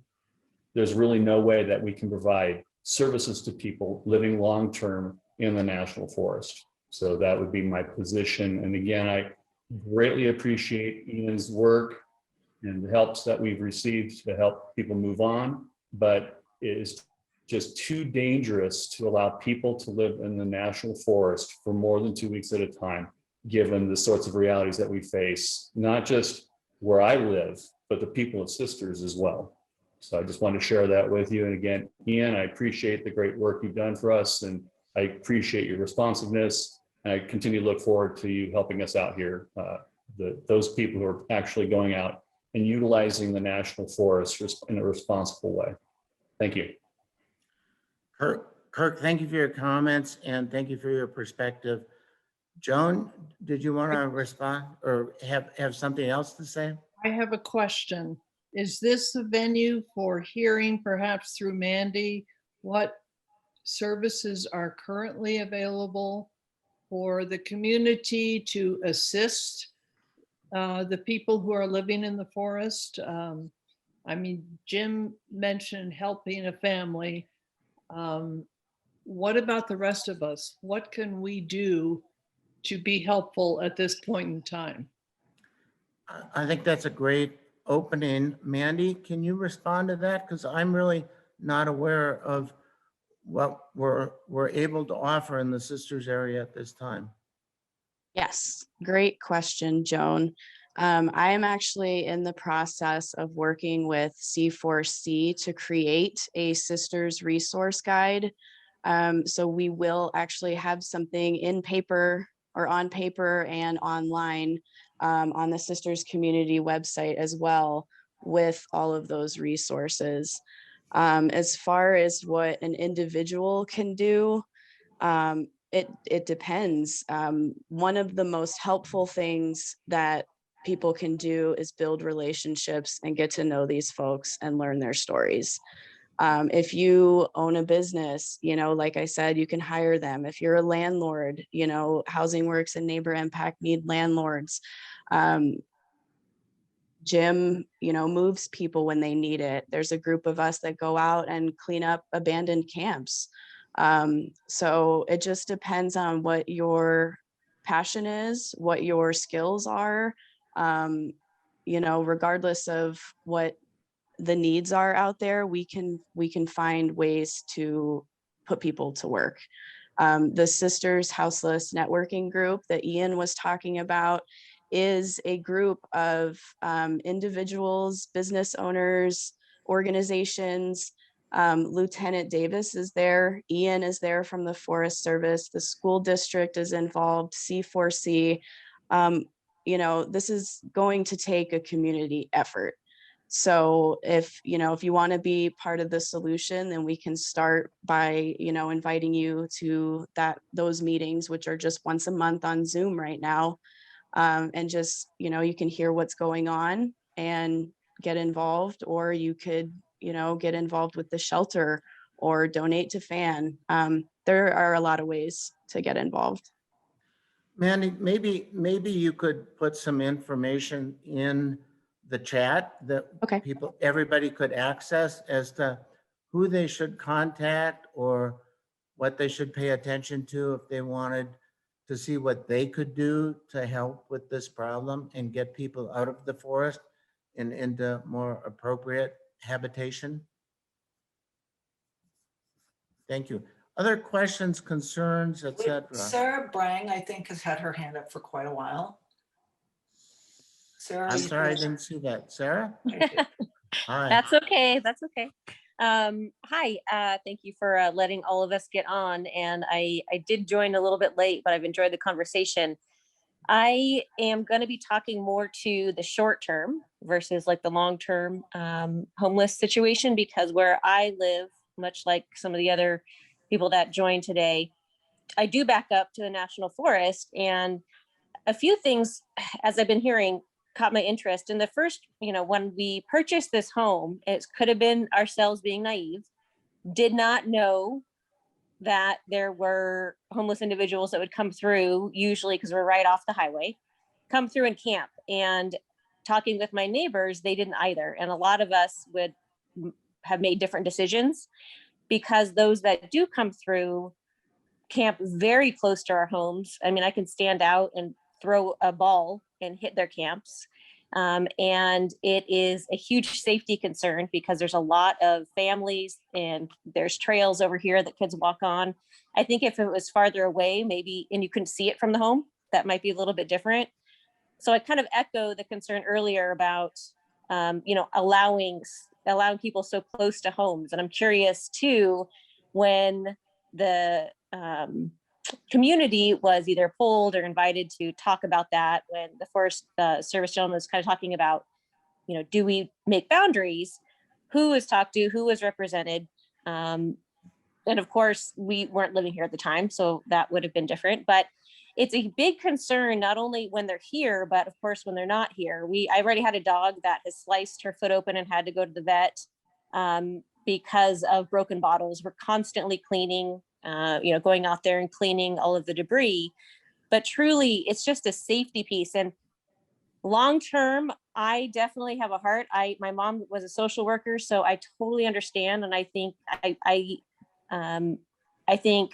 there's really no way that we can provide services to people living long-term in the national forest. So that would be my position. And again, I greatly appreciate Ian's work and the helps that we've received to help people move on, but it is just too dangerous to allow people to live in the national forest for more than 2 weeks at a time, given the sorts of realities that we face, not just where I live, but the people of Sisters as well. So I just wanted to share that with you. And again, Ian, I appreciate the great work you've done for us, and I appreciate your responsiveness. And I continue to look forward to you helping us out here, those people who are actually going out and utilizing the national forest in a responsible way. Thank you. Kirk, thank you for your comments and thank you for your perspective. Joan, did you want to respond or have something else to say? I have a question. Is this a venue for hearing, perhaps through Mandy, what services are currently available for the community to assist the people who are living in the forest? I mean, Jim mentioned helping a family. What about the rest of us? What can we do to be helpful at this point in time? I think that's a great opening. Mandy, can you respond to that? Because I'm really not aware of what we're able to offer in the Sisters area at this time. Yes, great question, Joan. I am actually in the process of working with C4C to create a Sisters resource guide. So we will actually have something in paper or on paper and online on the Sisters community website as well, with all of those resources. As far as what an individual can do, it depends. One of the most helpful things that people can do is build relationships and get to know these folks and learn their stories. If you own a business, like I said, you can hire them. If you're a landlord, Housing Works and Neighbor Impact need landlords. Jim, moves people when they need it. There's a group of us that go out and clean up abandoned camps. So it just depends on what your passion is, what your skills are, regardless of what the needs are out there, we can find ways to put people to work. The Sisters Houseless networking group that Ian was talking about is a group of individuals, business owners, organizations. Lieutenant Davis is there. Ian is there from the Forest Service. The school district is involved, C4C. This is going to take a community effort. So if you want to be part of the solution, then we can start by, inviting you to those meetings, which are just once a month on Zoom right now. And just, you can hear what's going on and get involved, or you could, get involved with the shelter or donate to FAN. There are a lot of ways to get involved. Mandy, maybe you could put some information in the chat that Okay. everybody could access as to who they should contact or what they should pay attention to if they wanted to see what they could do to help with this problem and get people out of the forest and into more appropriate habitation. Thank you. Other questions, concerns, etc.? Sarah Brang, I think, has had her hand up for quite a while. Sarah, I'm sorry, I didn't see that. Sarah? Hi. That's okay. That's okay. Hi, thank you for letting all of us get on. And I did join a little bit late, but I've enjoyed the conversation. I am going to be talking more to the short term versus like the long term homeless situation, because where I live, much like some of the other people that joined today, I do back up to the national forest, and a few things, as I've been hearing, caught my interest. In the first, when we purchased this home, it could have been ourselves being naive, did not know that there were homeless individuals that would come through, usually because we're right off the highway, come through and camp. And talking with my neighbors, they didn't either. And a lot of us would have made different decisions, because those that do come through camp very close to our homes. I mean, I can stand out and throw a ball and hit their camps. And it is a huge safety concern, because there's a lot of families and there's trails over here that kids walk on. I think if it was farther away, maybe, and you couldn't see it from the home, that might be a little bit different. So I kind of echo the concern earlier about, allowing people so close to homes. And I'm curious too, when the community was either polled or invited to talk about that, when the Forest Service gentleman was kind of talking about, do we make boundaries? Who was talked to? Who was represented? And of course, we weren't living here at the time, so that would have been different. But it's a big concern, not only when they're here, but of course, when they're not here. I already had a dog that has sliced her foot open and had to go to the vet because of broken bottles. We're constantly cleaning, going out there and cleaning all of the debris. But truly, it's just a safety piece. And long term, I definitely have a heart. My mom was a social worker, so I totally understand. And I think I think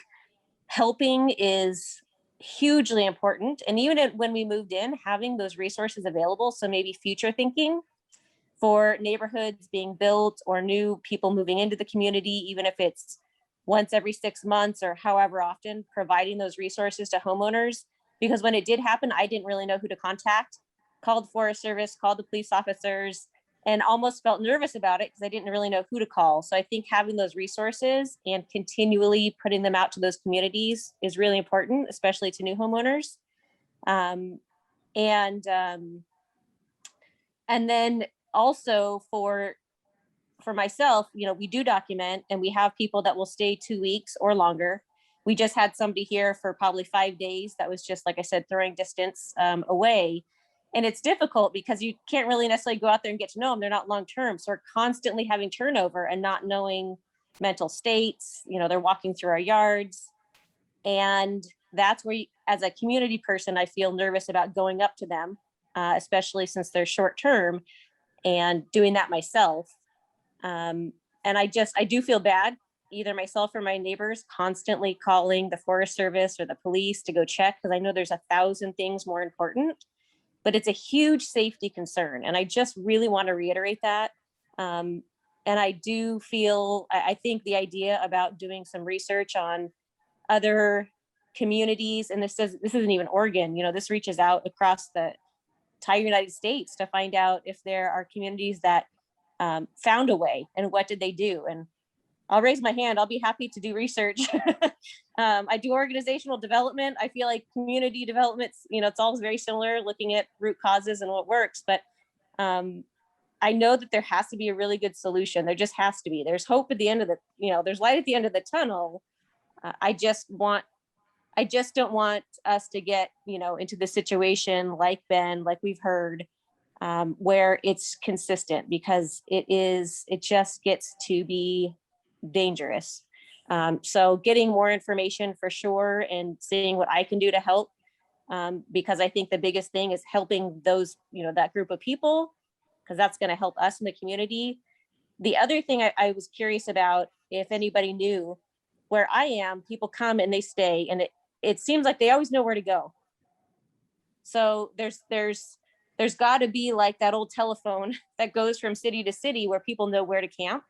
helping is hugely important. And even when we moved in, having those resources available, so maybe future thinking for neighborhoods being built or new people moving into the community, even if it's once every 6 months or however often, providing those resources to homeowners. Because when it did happen, I didn't really know who to contact. Called Forest Service, called the police officers, and almost felt nervous about it because I didn't really know who to call. So I think having those resources and continually putting them out to those communities is really important, especially to new homeowners. And then also for myself, we do document, and we have people that will stay 2 weeks or longer. We just had somebody here for probably 5 days. That was just, like I said, throwing distance away. And it's difficult because you can't really necessarily go out there and get to know them. They're not long-term. So we're constantly having turnover and not knowing mental states. They're walking through our yards. And that's where, as a community person, I feel nervous about going up to them, especially since they're short-term, and doing that myself. And I do feel bad, either myself or my neighbors, constantly calling the Forest Service or the police to go check, because I know there's 1,000 things more important. But it's a huge safety concern. And I just really want to reiterate that. And I do feel, I think the idea about doing some research on other communities, and this isn't even Oregon, this reaches out across the entire United States to find out if there are communities that found a way, and what did they do. And I'll raise my hand. I'll be happy to do research. I do organizational development. I feel like community development's, it's all very similar, looking at root causes and what works. But I know that there has to be a really good solution. There just has to be. There's hope at the end of there's light at the end of the tunnel. I just don't want us to get, into the situation like Ben, like we've heard, where it's consistent, because it just gets to be dangerous. So getting more information for sure, and seeing what I can do to help, because I think the biggest thing is helping those, that group of people, because that's going to help us in the community. The other thing I was curious about, if anybody knew, where I am, people come and they stay, and it seems like they always know where to go. So there's got to be like that old telephone that goes from city to city where people know where to camp.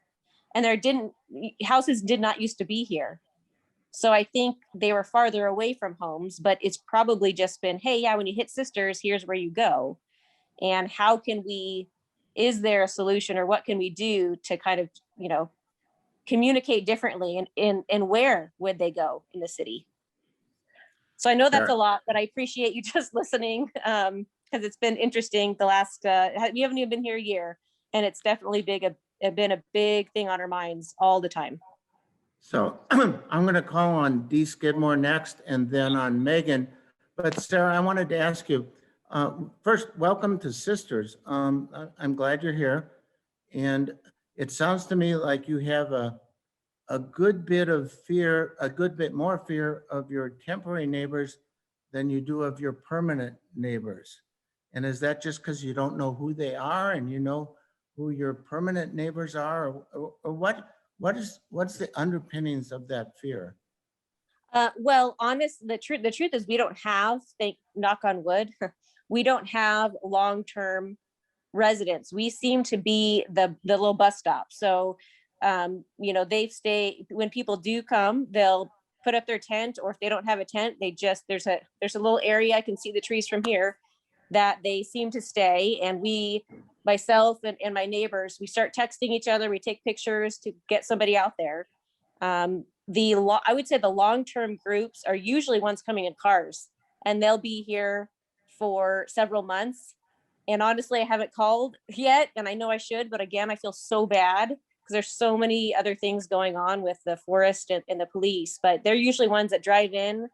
And houses did not used to be here. So I think they were farther away from homes, but it's probably just been, hey, yeah, when you hit Sisters, here's where you go. And how can is there a solution, or what can we do to kind of, communicate differently, and where would they go in the city? So I know that's a lot, but I appreciate you just listening, because it's been interesting the last, we haven't even been here a year, and it's definitely been a big thing on our minds all the time. So I'm going to call on Dee Skidmore next, and then on Megan. But Sarah, I wanted to ask you, first, welcome to Sisters. I'm glad you're here. And it sounds to me like you have a good bit more fear of your temporary neighbors than you do of your permanent neighbors. And is that just because you don't know who they are, and you know who your permanent neighbors are, or what's the underpinnings of that fear? Well, the truth is, we don't have, knock on wood, we don't have long-term residents. We seem to be the little bus stop. So, they stay, when people do come, they'll put up their tent, or if they don't have a tent, there's a little area, I can see the trees from here, that they seem to stay. And myself and my neighbors, we start texting each other, we take pictures to get somebody out there. I would say the long-term groups are usually ones coming in cars, and they'll be here for several months. And honestly, I haven't called yet, and I know I should, but again, I feel so bad because there's so many other things going on with the forest and the police, but they're usually ones that drive in.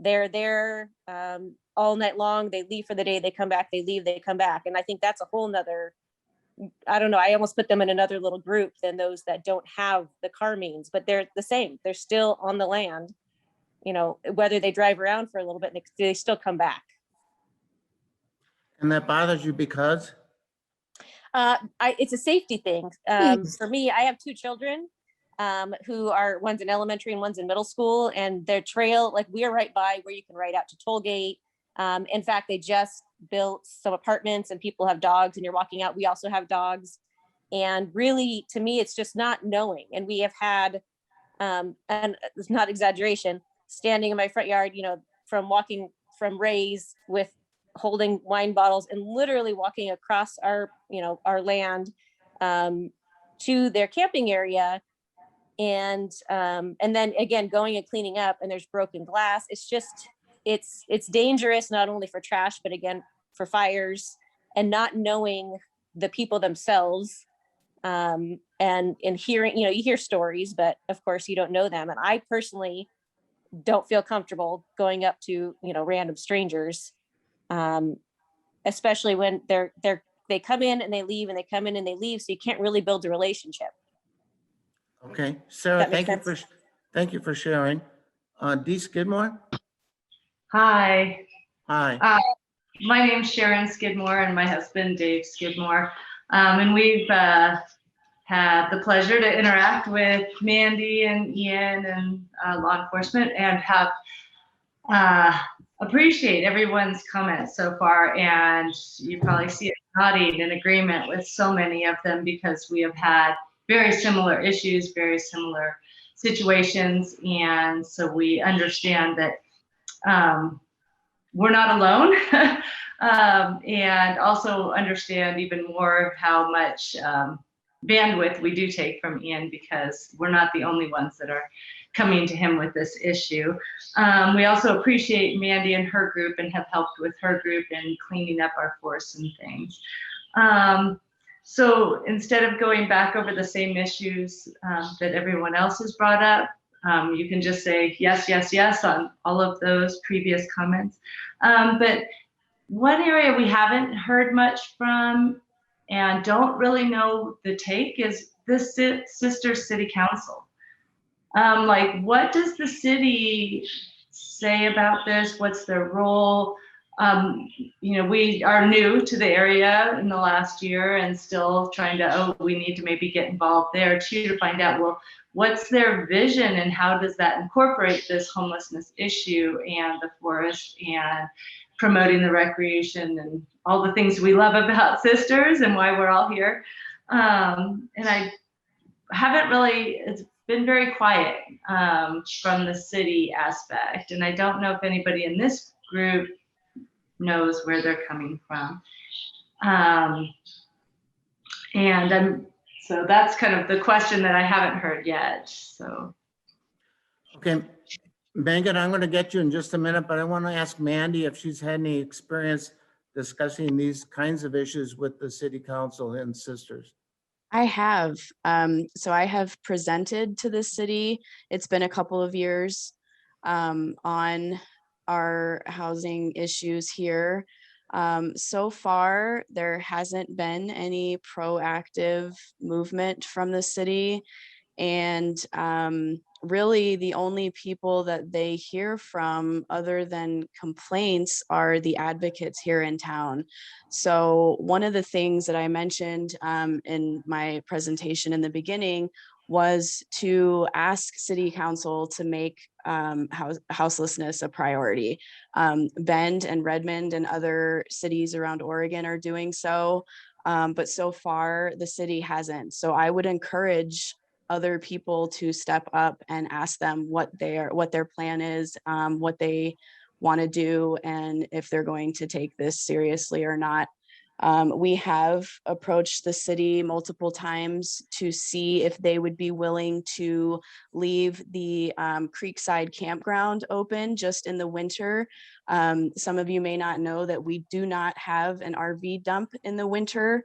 They're there all night long. They leave for the day, they come back, they leave, they come back. And I think that's a whole nother, I don't know, I almost put them in another little group than those that don't have the car means, but they're the same. They're still on the land, whether they drive around for a little bit, they still come back. And that bothers you because? It's a safety thing. For me, I have two children who are, one's in elementary and one's in middle school, and their trail, like, we are right by where you can ride out to Tollgate. In fact, they just built some apartments, and people have dogs, and you're walking out. We also have dogs. And really, to me, it's just not knowing. And we have had, and it's not exaggeration, standing in my front yard, from walking from Ray's with holding wine bottles and literally walking across our land to their camping area. And then again, going and cleaning up, and there's broken glass. It's just, it's dangerous, not only for trash, but again, for fires, and not knowing the people themselves. And hearing, you hear stories, but of course you don't know them. And I personally don't feel comfortable going up to, random strangers. Especially when they come in and they leave, and they come in and they leave. So you can't really build a relationship. Okay, Sarah, thank you for sharing. Dee Skidmore? Hi. Hi. My name's Sharon Skidmore, and my husband, Dave Skidmore. And we've had the pleasure to interact with Mandy and Ian and law enforcement, and have appreciate everyone's comments so far. And you probably see it nodding in agreement with so many of them, because we have had very similar issues, very similar situations. And so we understand that we're not alone, and also understand even more how much bandwidth we do take from Ian, because we're not the only ones that are coming to him with this issue. We also appreciate Mandy and her group, and have helped with her group in cleaning up our forests and things. So instead of going back over the same issues that everyone else has brought up, you can just say yes, yes, yes on all of those previous comments. But One area we haven't heard much from and don't really know the take is the Sisters City Council. Like, what does the city say about this? What's their role? You know, we are new to the area in the last year and still trying to, oh, we need to maybe get involved there too, to find out, well, what's their vision and how does that incorporate this homelessness issue and the forest and promoting the recreation and all the things we love about Sisters and why we're all here. And I haven't really, it's been very quiet from the city aspect. And I don't know if anybody in this group knows where they're coming from. So that's kind of the question that I haven't heard yet, so. Okay, Megan, I'm going to get you in just a minute, but I want to ask Mandy if she's had any experience discussing these kinds of issues with the city council and Sisters. I have. So I have presented to the city. It's been a couple of years on our housing issues here. So far, there hasn't been any proactive movement from the city. And really the only people that they hear from other than complaints are the advocates here in town. So one of the things that I mentioned in my presentation in the beginning was to ask city council to make houselessness a priority. Bend and Redmond and other cities around Oregon are doing so, but so far the city hasn't. So I would encourage other people to step up and ask them what their plan is, what they want to do, and if they're going to take this seriously or not. We have approached the city multiple times to see if they would be willing to leave the Creekside campground open just in the winter. Some of you may not know that we do not have an RV dump in the winter.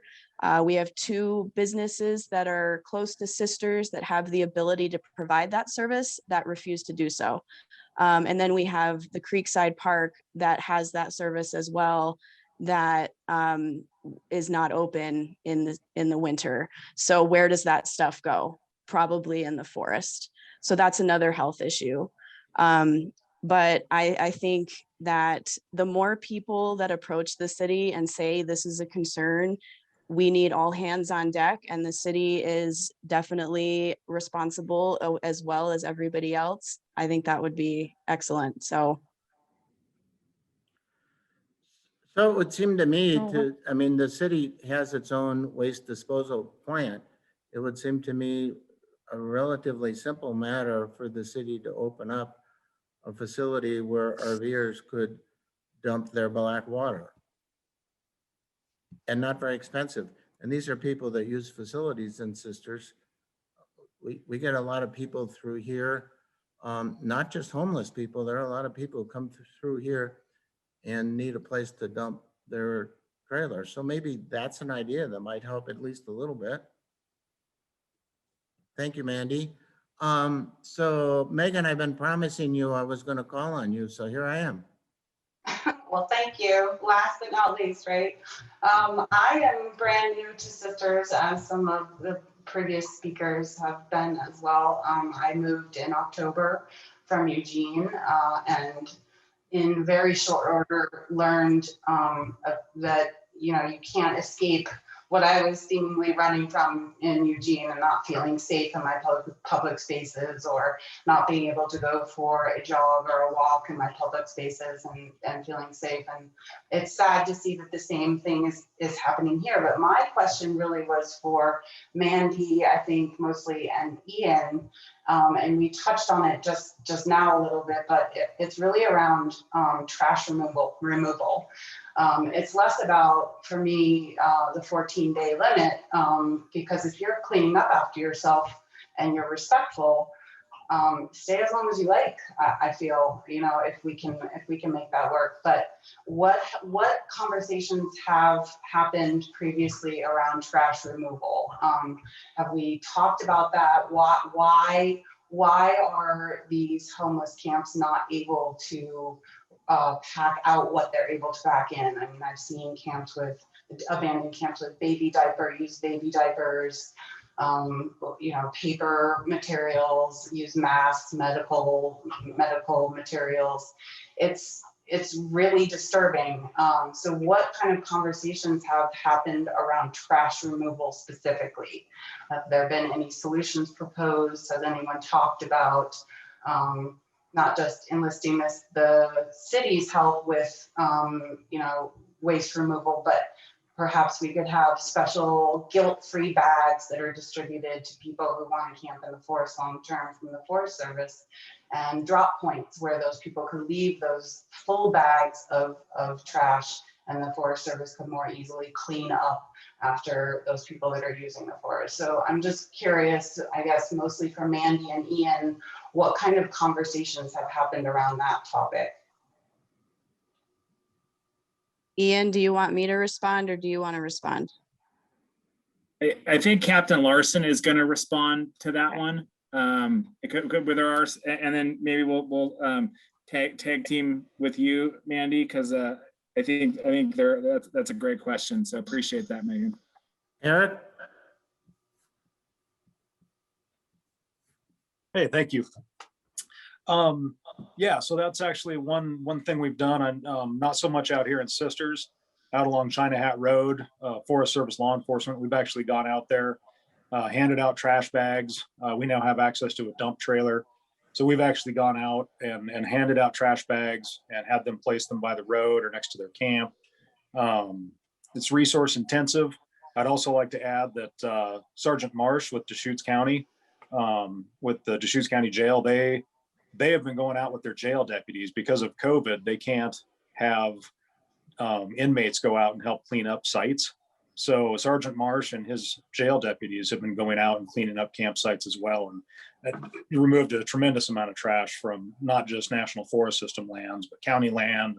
We have 2 businesses that are close to Sisters that have the ability to provide that service that refuse to do so. And then we have the Creekside Park that has that service as well, that is not open in the winter. So where does that stuff go? Probably in the forest. So that's another health issue. But I think that the more people that approach the city and say this is a concern, we need all hands on deck, and the city is definitely responsible as well as everybody else. I think that would be excellent. So it would seem to me I mean, the city has its own waste disposal plant. It would seem to me a relatively simple matter for the city to open up a facility where RVers could dump their black water. And not very expensive. And these are people that use facilities in Sisters. We get a lot of people through here, not just homeless people. There are a lot of people who come through here and need a place to dump their trailer. So maybe that's an idea that might help at least a little bit. Thank you, Mandy. So Megan, I've been promising you I was going to call on you, so here I am. Well, thank you. Last but not least, right? I am brand new to Sisters, as some of the previous speakers have been as well. I moved in October from Eugene and in very short order learned that, you know, you can't escape what I was seemingly running from in Eugene and not feeling safe in my public spaces, or not being able to go for a jog or a walk in my public spaces and feeling safe. And it's sad to see that the same thing is happening here. But my question really was for Mandy, I think mostly, and Ian. And we touched on it just now a little bit, but it's really around trash removal. It's less about, for me, the 14-day limit, because if you're cleaning up after yourself and you're respectful, stay as long as you like. I feel, you know, if we can make that work. But what conversations have happened previously around trash removal? Have we talked about that? Why are these homeless camps not able to pack out what they're able to pack in. I mean, I've seen abandoned camps with used baby diapers, paper materials, use masks, medical materials. It's really disturbing. So what kind of conversations have happened around trash removal specifically? Have there been any solutions proposed? Has anyone talked about not just enlisting the city's help with waste removal, but perhaps we could have special guilt-free bags that are distributed to people who want to camp in the forest long-term from the Forest Service, and drop points where those people could leave those full bags of trash, and the Forest Service could more easily clean up after those people that are using the forest. So I'm just curious, I guess mostly for Mandy and Ian, what kind of conversations have happened around that topic? Ian, do you want me to respond or do you want to respond? I think Captain Larson is going to respond to that one. And then maybe we'll tag team with you, Mandy, because I think that's a great question. So appreciate that, Megan. Eric? Hey, thank you. Yeah, so that's actually one thing we've done, on not so much out here in Sisters, out along China Hat Road, Forest Service law enforcement. We've actually gone out there, handed out trash bags. We now have access to a dump trailer. So we've actually gone out and handed out trash bags and had them place them by the road or next to their camp. It's resource intensive. I'd also like to add that Sergeant Marsh with Deschutes County, with the Deschutes County Jail, they have been going out with their jail deputies. Because of COVID, they can't have inmates go out and help clean up sites. So Sergeant Marsh and his jail deputies have been going out and cleaning up campsites as well. And that removed a tremendous amount of trash from not just National Forest System lands, but county land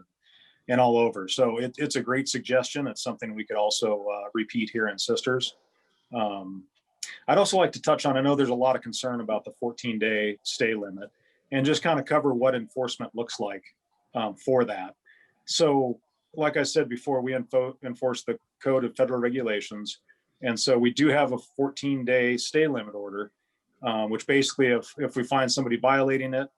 and all over. So it's a great suggestion. It's something we could also repeat here in Sisters. I'd also like to touch on, I know there's a lot of concern about the 14-day stay limit, and just kind of cover what enforcement looks like for that. So like I said before, we enforce the Code of Federal Regulations. And so we do have a 14-day stay limit order, which basically if we find somebody violating it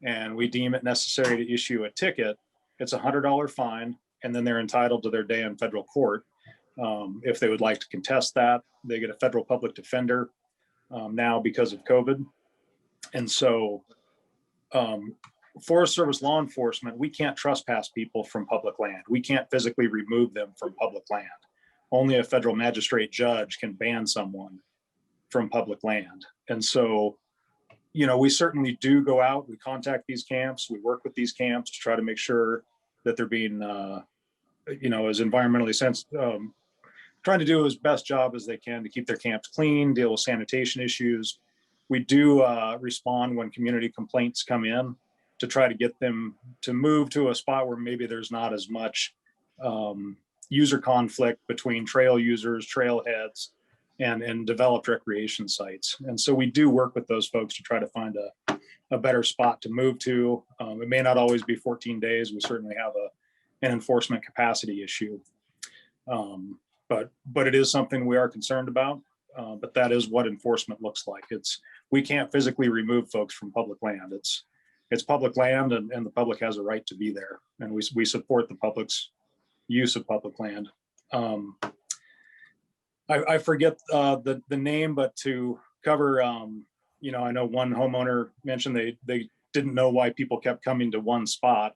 and we deem it necessary to issue a ticket, it's a $100 fine, and then they're entitled to their day in federal court. If they would like to contest that, they get a federal public defender now because of COVID. And so Forest Service law enforcement, we can't trespass people from public land. We can't physically remove them from public land. Only a federal magistrate judge can ban someone from public land. And so, we certainly do go out, we contact these camps, we work with these camps to try to make sure that they're being, as environmentally sensitive, trying to do as best job as they can to keep their camps clean, deal with sanitation issues. We do respond when community complaints come in to try to get them to move to a spot where maybe there's not as much user conflict between trail users, trailheads, and developed recreation sites. And so we do work with those folks to try to find a better spot to move to. It may not always be 14 days. We certainly have an enforcement capacity issue. But it is something we are concerned about. But that is what enforcement looks like. We can't physically remove folks from public land. It's public land, and the public has a right to be there. And we support the public's use of public land. I forget the name, but to cover, I know one homeowner mentioned they didn't know why people kept coming to one spot.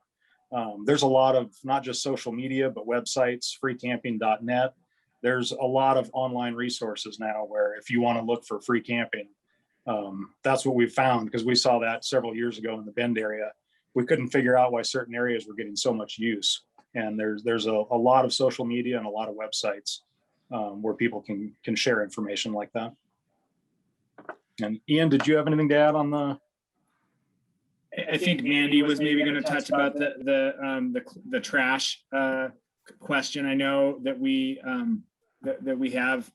There's a lot of not just social media, but websites, freecamping.net. There's a lot of online resources now where if you want to look for free camping, that's what we found, because we saw that several years ago in the Bend area. We couldn't figure out why certain areas were getting so much use. And there's a lot of social media and a lot of websites where people can share information like that. And Ian, did you have anything to add on the? I think Mandy was maybe going to touch about the trash question. I know that we have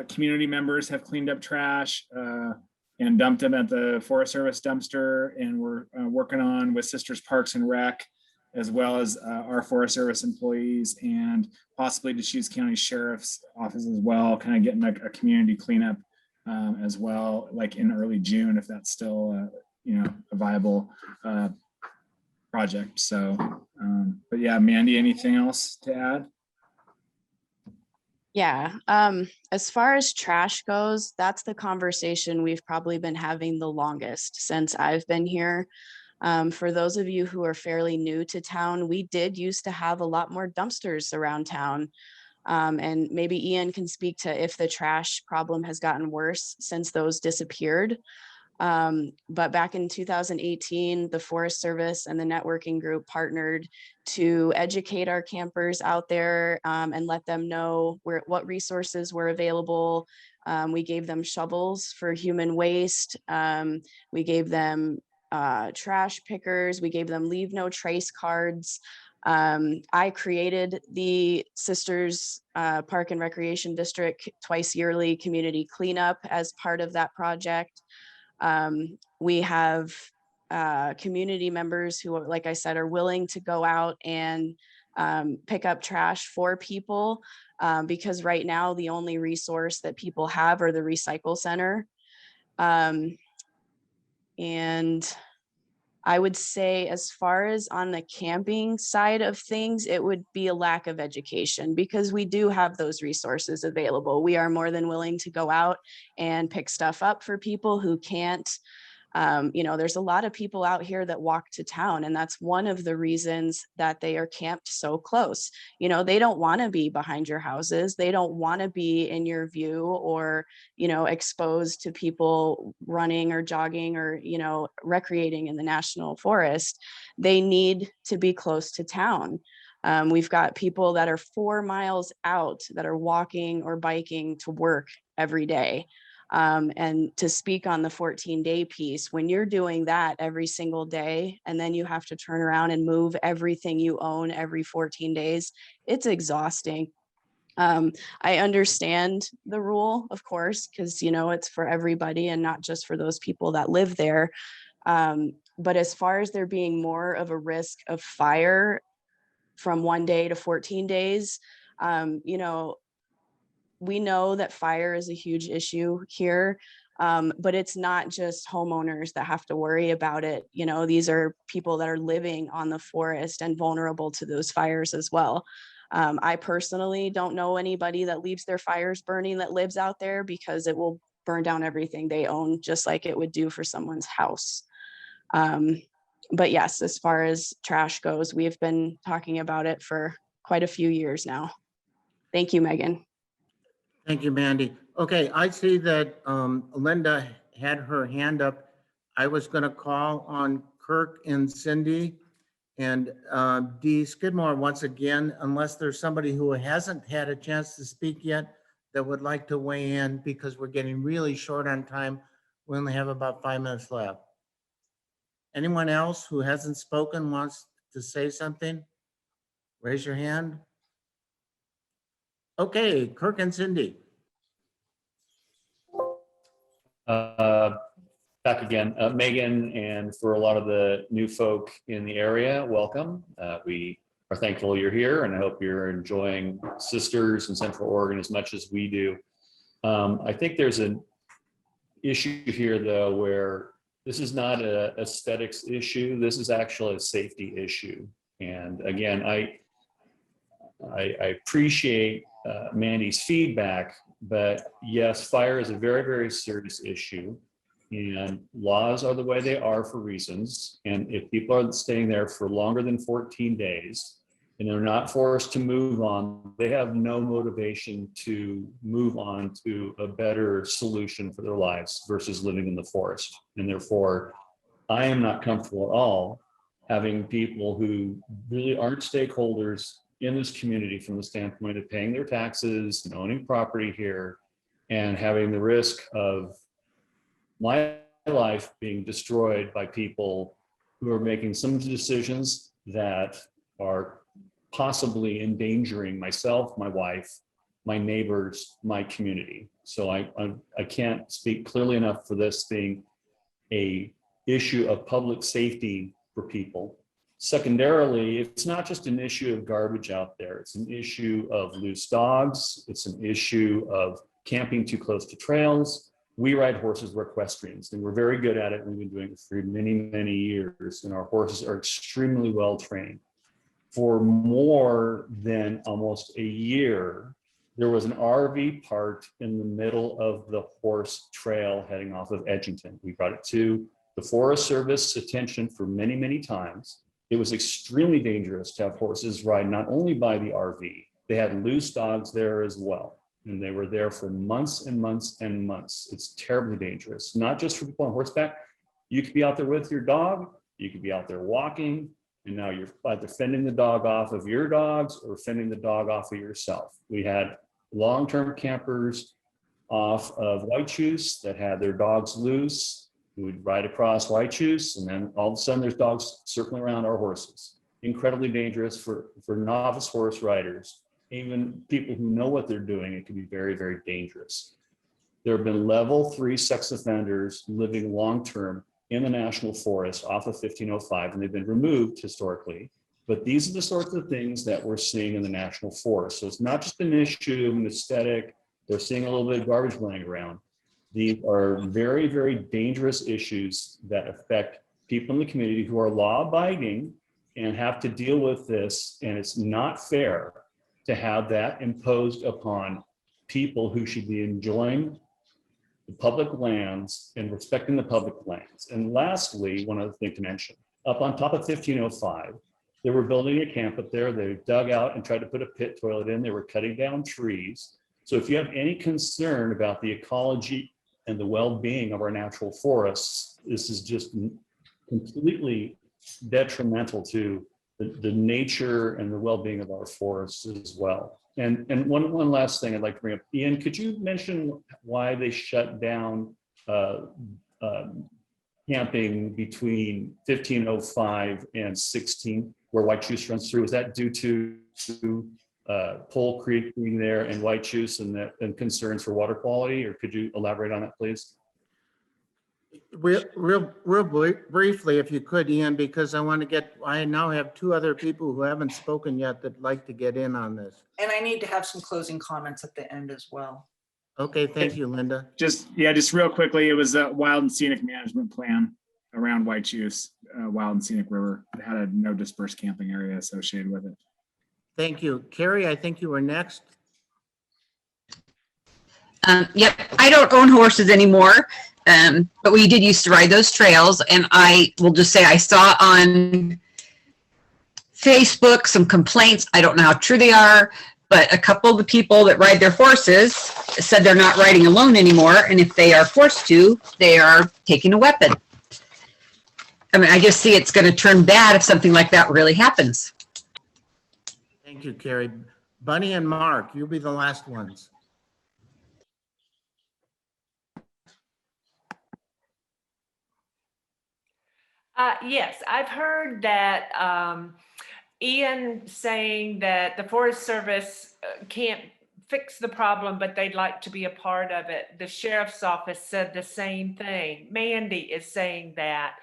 community members have cleaned up trash and dumped them at the Forest Service dumpster, and we're working on with Sisters Parks and Rec as well as our Forest Service employees and possibly Deschutes County Sheriff's Office as well, kind of getting a community cleanup as well, like in early June, if that's still a viable project. So, but yeah, Mandy, anything else to add? Yeah, as far as trash goes, that's the conversation we've probably been having the longest since I've been here. For those of you who are fairly new to town, we did used to have a lot more dumpsters around town. And maybe Ian can speak to if the trash problem has gotten worse since those disappeared. But back in 2018, the Forest Service and the networking group partnered to educate our campers out there and let them know what resources were available. We gave them shovels for human waste. We gave them trash pickers. We gave them leave no trace cards. I created the Sisters Park and Recreation District twice yearly community cleanup as part of that project. We have community members who, like I said, are willing to go out and pick up trash for people because right now the only resource that people have are the recycle center. And I would say as far as on the camping side of things, it would be a lack of education because we do have those resources available. We are more than willing to go out and pick stuff up for people who can't. There's a lot of people out here that walk to town, and that's one of the reasons that they are camped so close. They don't want to be behind your houses. They don't want to be in your view or, exposed to people running or jogging or, recreating in the national forest. They need to be close to town. We've got people that are 4 miles out that are walking or biking to work every day. And to speak on the 14-day piece, when you're doing that every single day, and then you have to turn around and move everything you own every 14 days, it's exhausting. I understand the rule, of course, because, it's for everybody and not just for those people that live there. But as far as there being more of a risk of fire from 1 day to 14 days, we know that fire is a huge issue here, but it's not just homeowners that have to worry about it. These are people that are living on the forest and vulnerable to those fires as well. I personally don't know anybody that leaves their fires burning that lives out there because it will burn down everything they own, just like it would do for someone's house. But yes, as far as trash goes, we have been talking about it for quite a few years now. Thank you, Megan. Thank you, Mandy. Okay, I see that Linda had her hand up. I was going to call on Kirk and Cindy and Dee Skidmore once again, unless there's somebody who hasn't had a chance to speak yet that would like to weigh in because we're getting really short on time. We only have about 5 minutes left. Anyone else who hasn't spoken wants to say something? Raise your hand. Okay, Kirk and Cindy. Back again, Megan, and for a lot of the new folk in the area, welcome. We are thankful you're here, and I hope you're enjoying Sisters in Central Oregon as much as we do. I think there's an issue here, though, where this is not an aesthetics issue. This is actually a safety issue. And again, I appreciate Mandy's feedback, but yes, fire is a very, very serious issue, and laws are the way they are for reasons. And if people are staying there for longer than 14 days and they're not forced to move on, they have no motivation to move on to a better solution for their lives versus living in the forest. And therefore, I am not comfortable at all having people who really aren't stakeholders in this community from the standpoint of paying their taxes and owning property here and having the risk of my life being destroyed by people who are making some decisions that are possibly endangering myself, my wife, my neighbors, my community. So I can't speak clearly enough for this being a issue of public safety for people. Secondarily, it's not just an issue of garbage out there. It's an issue of loose dogs. It's an issue of camping too close to trails. We ride horses, we're equestrians, and we're very good at it. We've been doing it for many, many years, and our horses are extremely well trained. For more than almost a year, there was an RV parked in the middle of the horse trail heading off of Edgington. We brought it to the Forest Service attention for many, many times. It was extremely dangerous to have horses ride not only by the RV, they had loose dogs there as well. And they were there for months and months and months. It's terribly dangerous, not just for people on horseback. You could be out there with your dog, you could be out there walking, and now you're either fending the dog off of your dogs or fending the dog off of yourself. We had long-term campers off of Whitechuse that had their dogs loose, who would ride across Whitechuse, and then all of a sudden there's dogs circling around our horses. Incredibly dangerous for novice horse riders. Even people who know what they're doing, it can be very, very dangerous. There have been level 3 sex offenders living long-term in the National Forest off of 1505, and they've been removed historically. But these are the sorts of things that we're seeing in the National Forest. So it's not just an issue of an aesthetic. They're seeing a little bit of garbage laying around. These are very, very dangerous issues that affect people in the community who are law-abiding and have to deal with this. And it's not fair to have that imposed upon people who should be enjoying the public lands and respecting the public lands. And lastly, one other thing to mention, up on top of 1505, they were building a camp up there. They dug out and tried to put a pit toilet in. They were cutting down trees. So if you have any concern about the ecology and the well-being of our natural forests, this is just completely detrimental to the nature and the well-being of our forests as well. And one last thing I'd like to bring up. Ian, could you mention why they shut down camping between 1505 and 16, where Whitechuse runs through? Is that due to Pole Creek being there and Whitechuse and concerns for water quality, or could you elaborate on that, please? Real briefly, if you could, Ian, because I now have 2 other people who haven't spoken yet that'd like to get in on this. And I need to have some closing comments at the end as well. Okay, thank you, Linda. Just real quickly, it was a wild and scenic management plan around Whitechuse, Wild and Scenic River. It had a no dispersed camping area associated with it. Thank you. Carrie, I think you were next. Yep, I don't own horses anymore, but we did used to ride those trails, and I will just say I saw on Facebook some complaints. I don't know how true they are, but a couple of the people that ride their horses said they're not riding alone anymore, and if they are forced to, they are taking a weapon. I mean, I just see it's going to turn bad if something like that really happens. Thank you, Carrie. Bunny and Mark, you'll be the last ones. Yes, I've heard that Ian saying that the Forest Service can't fix the problem, but they'd like to be a part of it. The sheriff's office said the same thing. Mandy is saying that.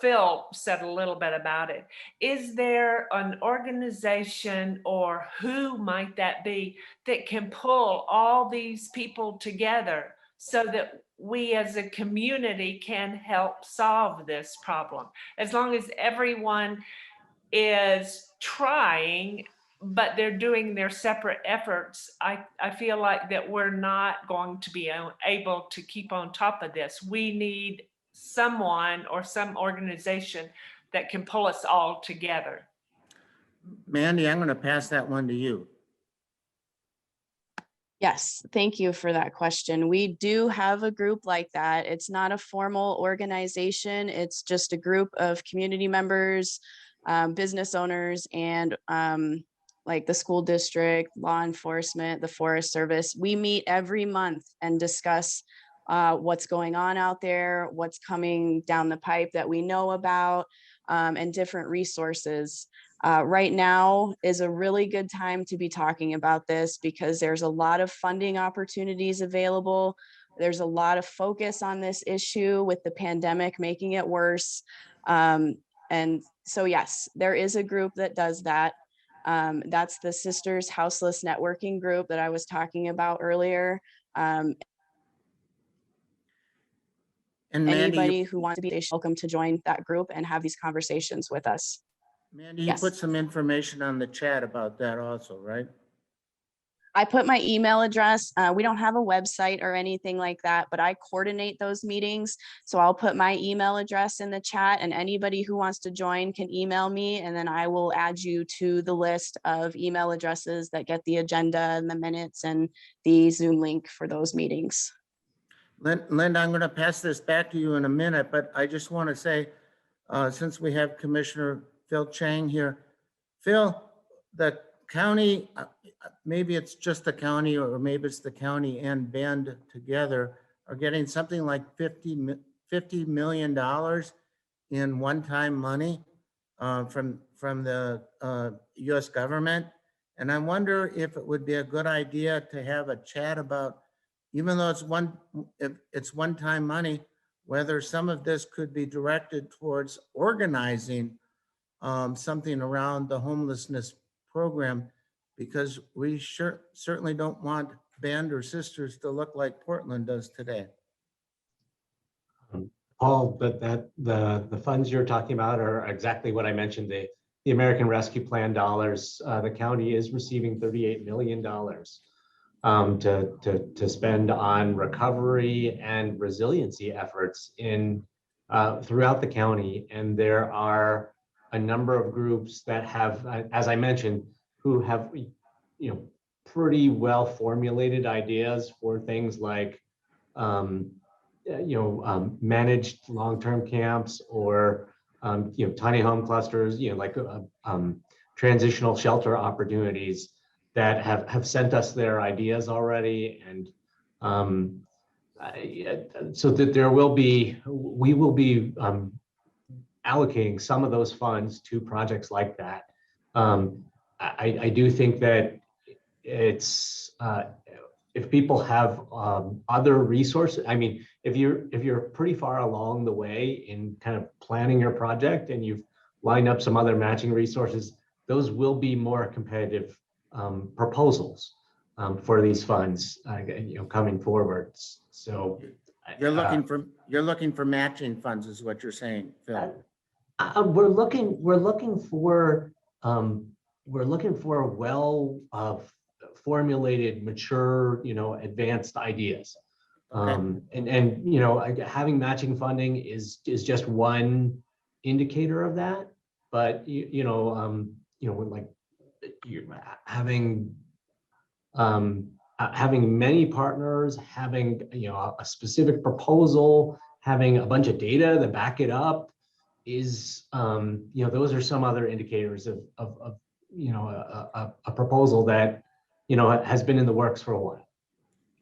Phil said a little bit about it. Is there an organization, or who might that be, that can pull all these people together so that we as a community can help solve this problem? As long as everyone is trying, but they're doing their separate efforts, I feel like that we're not going to be able to keep on top of this. We need someone or some organization that can pull us all together. Mandy, I'm going to pass that one to you. Yes, thank you for that question. We do have a group like that. It's not a formal organization. It's just a group of community members, business owners, and like the school district, law enforcement, the Forest Service. We meet every month and discuss what's going on out there, what's coming down the pipe that we know about, and different resources. Right now is a really good time to be talking about this because there's a lot of funding opportunities available. There's a lot of focus on this issue with the pandemic making it worse. And So yes, there is a group that does that. That's the Sisters Houseless Networking Group that I was talking about earlier. And Mandy, Anybody who wants to be welcome to join that group and have these conversations with us. Mandy, you Yes. put some information on the chat about that also, right? I put my email address. We don't have a website or anything like that, but I coordinate those meetings. So I'll put my email address in the chat, and anybody who wants to join can email me, and then I will add you to the list of email addresses that get the agenda and the minutes and the Zoom link for those meetings. Linda, I'm going to pass this back to you in a minute, but I just want to say, since we have Commissioner Phil Chang here, Phil, the county, maybe it's just the county, or maybe it's the county and Bend together, are getting something like $50 million in one-time money from the US government. And I wonder if it would be a good idea to have a chat about, even though it's one-time money, whether some of this could be directed towards organizing something around the homelessness program, because we certainly don't want Bend or Sisters to look like Portland does today. Paul, but the funds you're talking about are exactly what I mentioned. The American Rescue Plan dollars. The county is receiving $38 million to spend on recovery and resiliency efforts in throughout the county. And there are a number of groups that have, as I mentioned, who have, pretty well formulated ideas for things like, managed long-term camps, or, tiny home clusters, like transitional shelter opportunities that have sent us their ideas already. And so that we will be allocating some of those funds to projects like that. I do think that it's, if people have other resources, I mean, if you're pretty far along the way in kind of planning your project and you've lined up some other matching resources, those will be more competitive proposals for these funds, coming forward. So You're looking for matching funds, is what you're saying, Phil? we're looking for well formulated, mature, advanced ideas. Okay. And having matching funding is just one indicator of that. But like you're having many partners, having a specific proposal, having a bunch of data that back it up is those are some other indicators of a proposal that has been in the works for a while.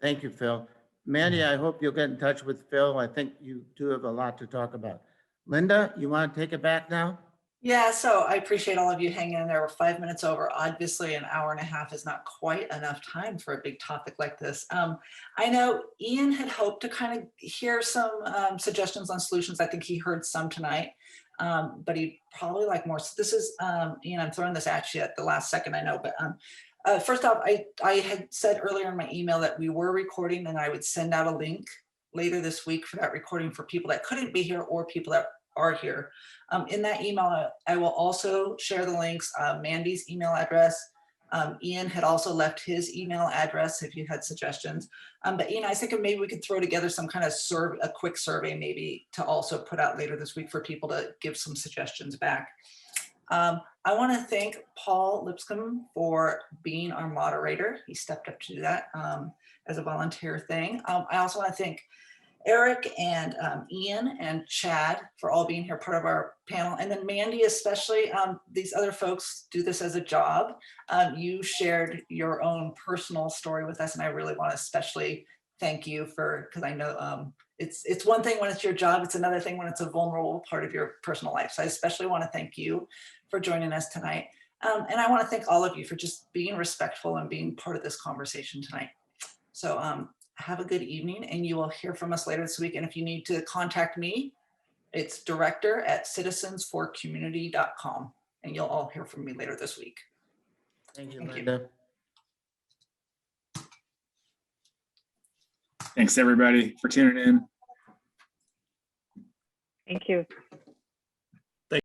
Thank you, Phil. Mandy, I hope you'll get in touch with Phil. I think you do have a lot to talk about. Linda, you want to take it back now? Yeah, so I appreciate all of you hanging in there. We're 5 minutes over. Obviously, an hour and a half is not quite enough time for a big topic like this. I know Ian had hoped to kind of hear some suggestions on solutions. I think he heard some tonight, but he'd probably like more. So this is, Ian, I'm throwing this at you at the last second, I know, but first off, I had said earlier in my email that we were recording and I would send out a link later this week for that recording for people that couldn't be here or people that are here. In that email, I will also share the links, Mandy's email address. Ian had also left his email address if you had suggestions. But Ian, I was thinking maybe we could throw together some kind of a quick survey maybe to also put out later this week for people to give some suggestions back. I want to thank Paul Lipscomb for being our moderator. He stepped up to do that as a volunteer thing. I also want to thank Eric and Ian and Chad for all being here, part of our panel. And then Mandy, especially, these other folks do this as a job. You shared your own personal story with us, and I really want to especially thank you for, because I know it's one thing when it's your job, it's another thing when it's a vulnerable part of your personal life. So I especially want to thank you for joining us tonight. And I want to thank all of you for just being respectful and being part of this conversation tonight. So have a good evening, and you will hear from us later this week. And if you need to contact me, It's director@citizensforcommunity.com. And you'll all hear from me later this week. Thank you, Thank you. Linda. Thanks, everybody, for tuning in. Thank you.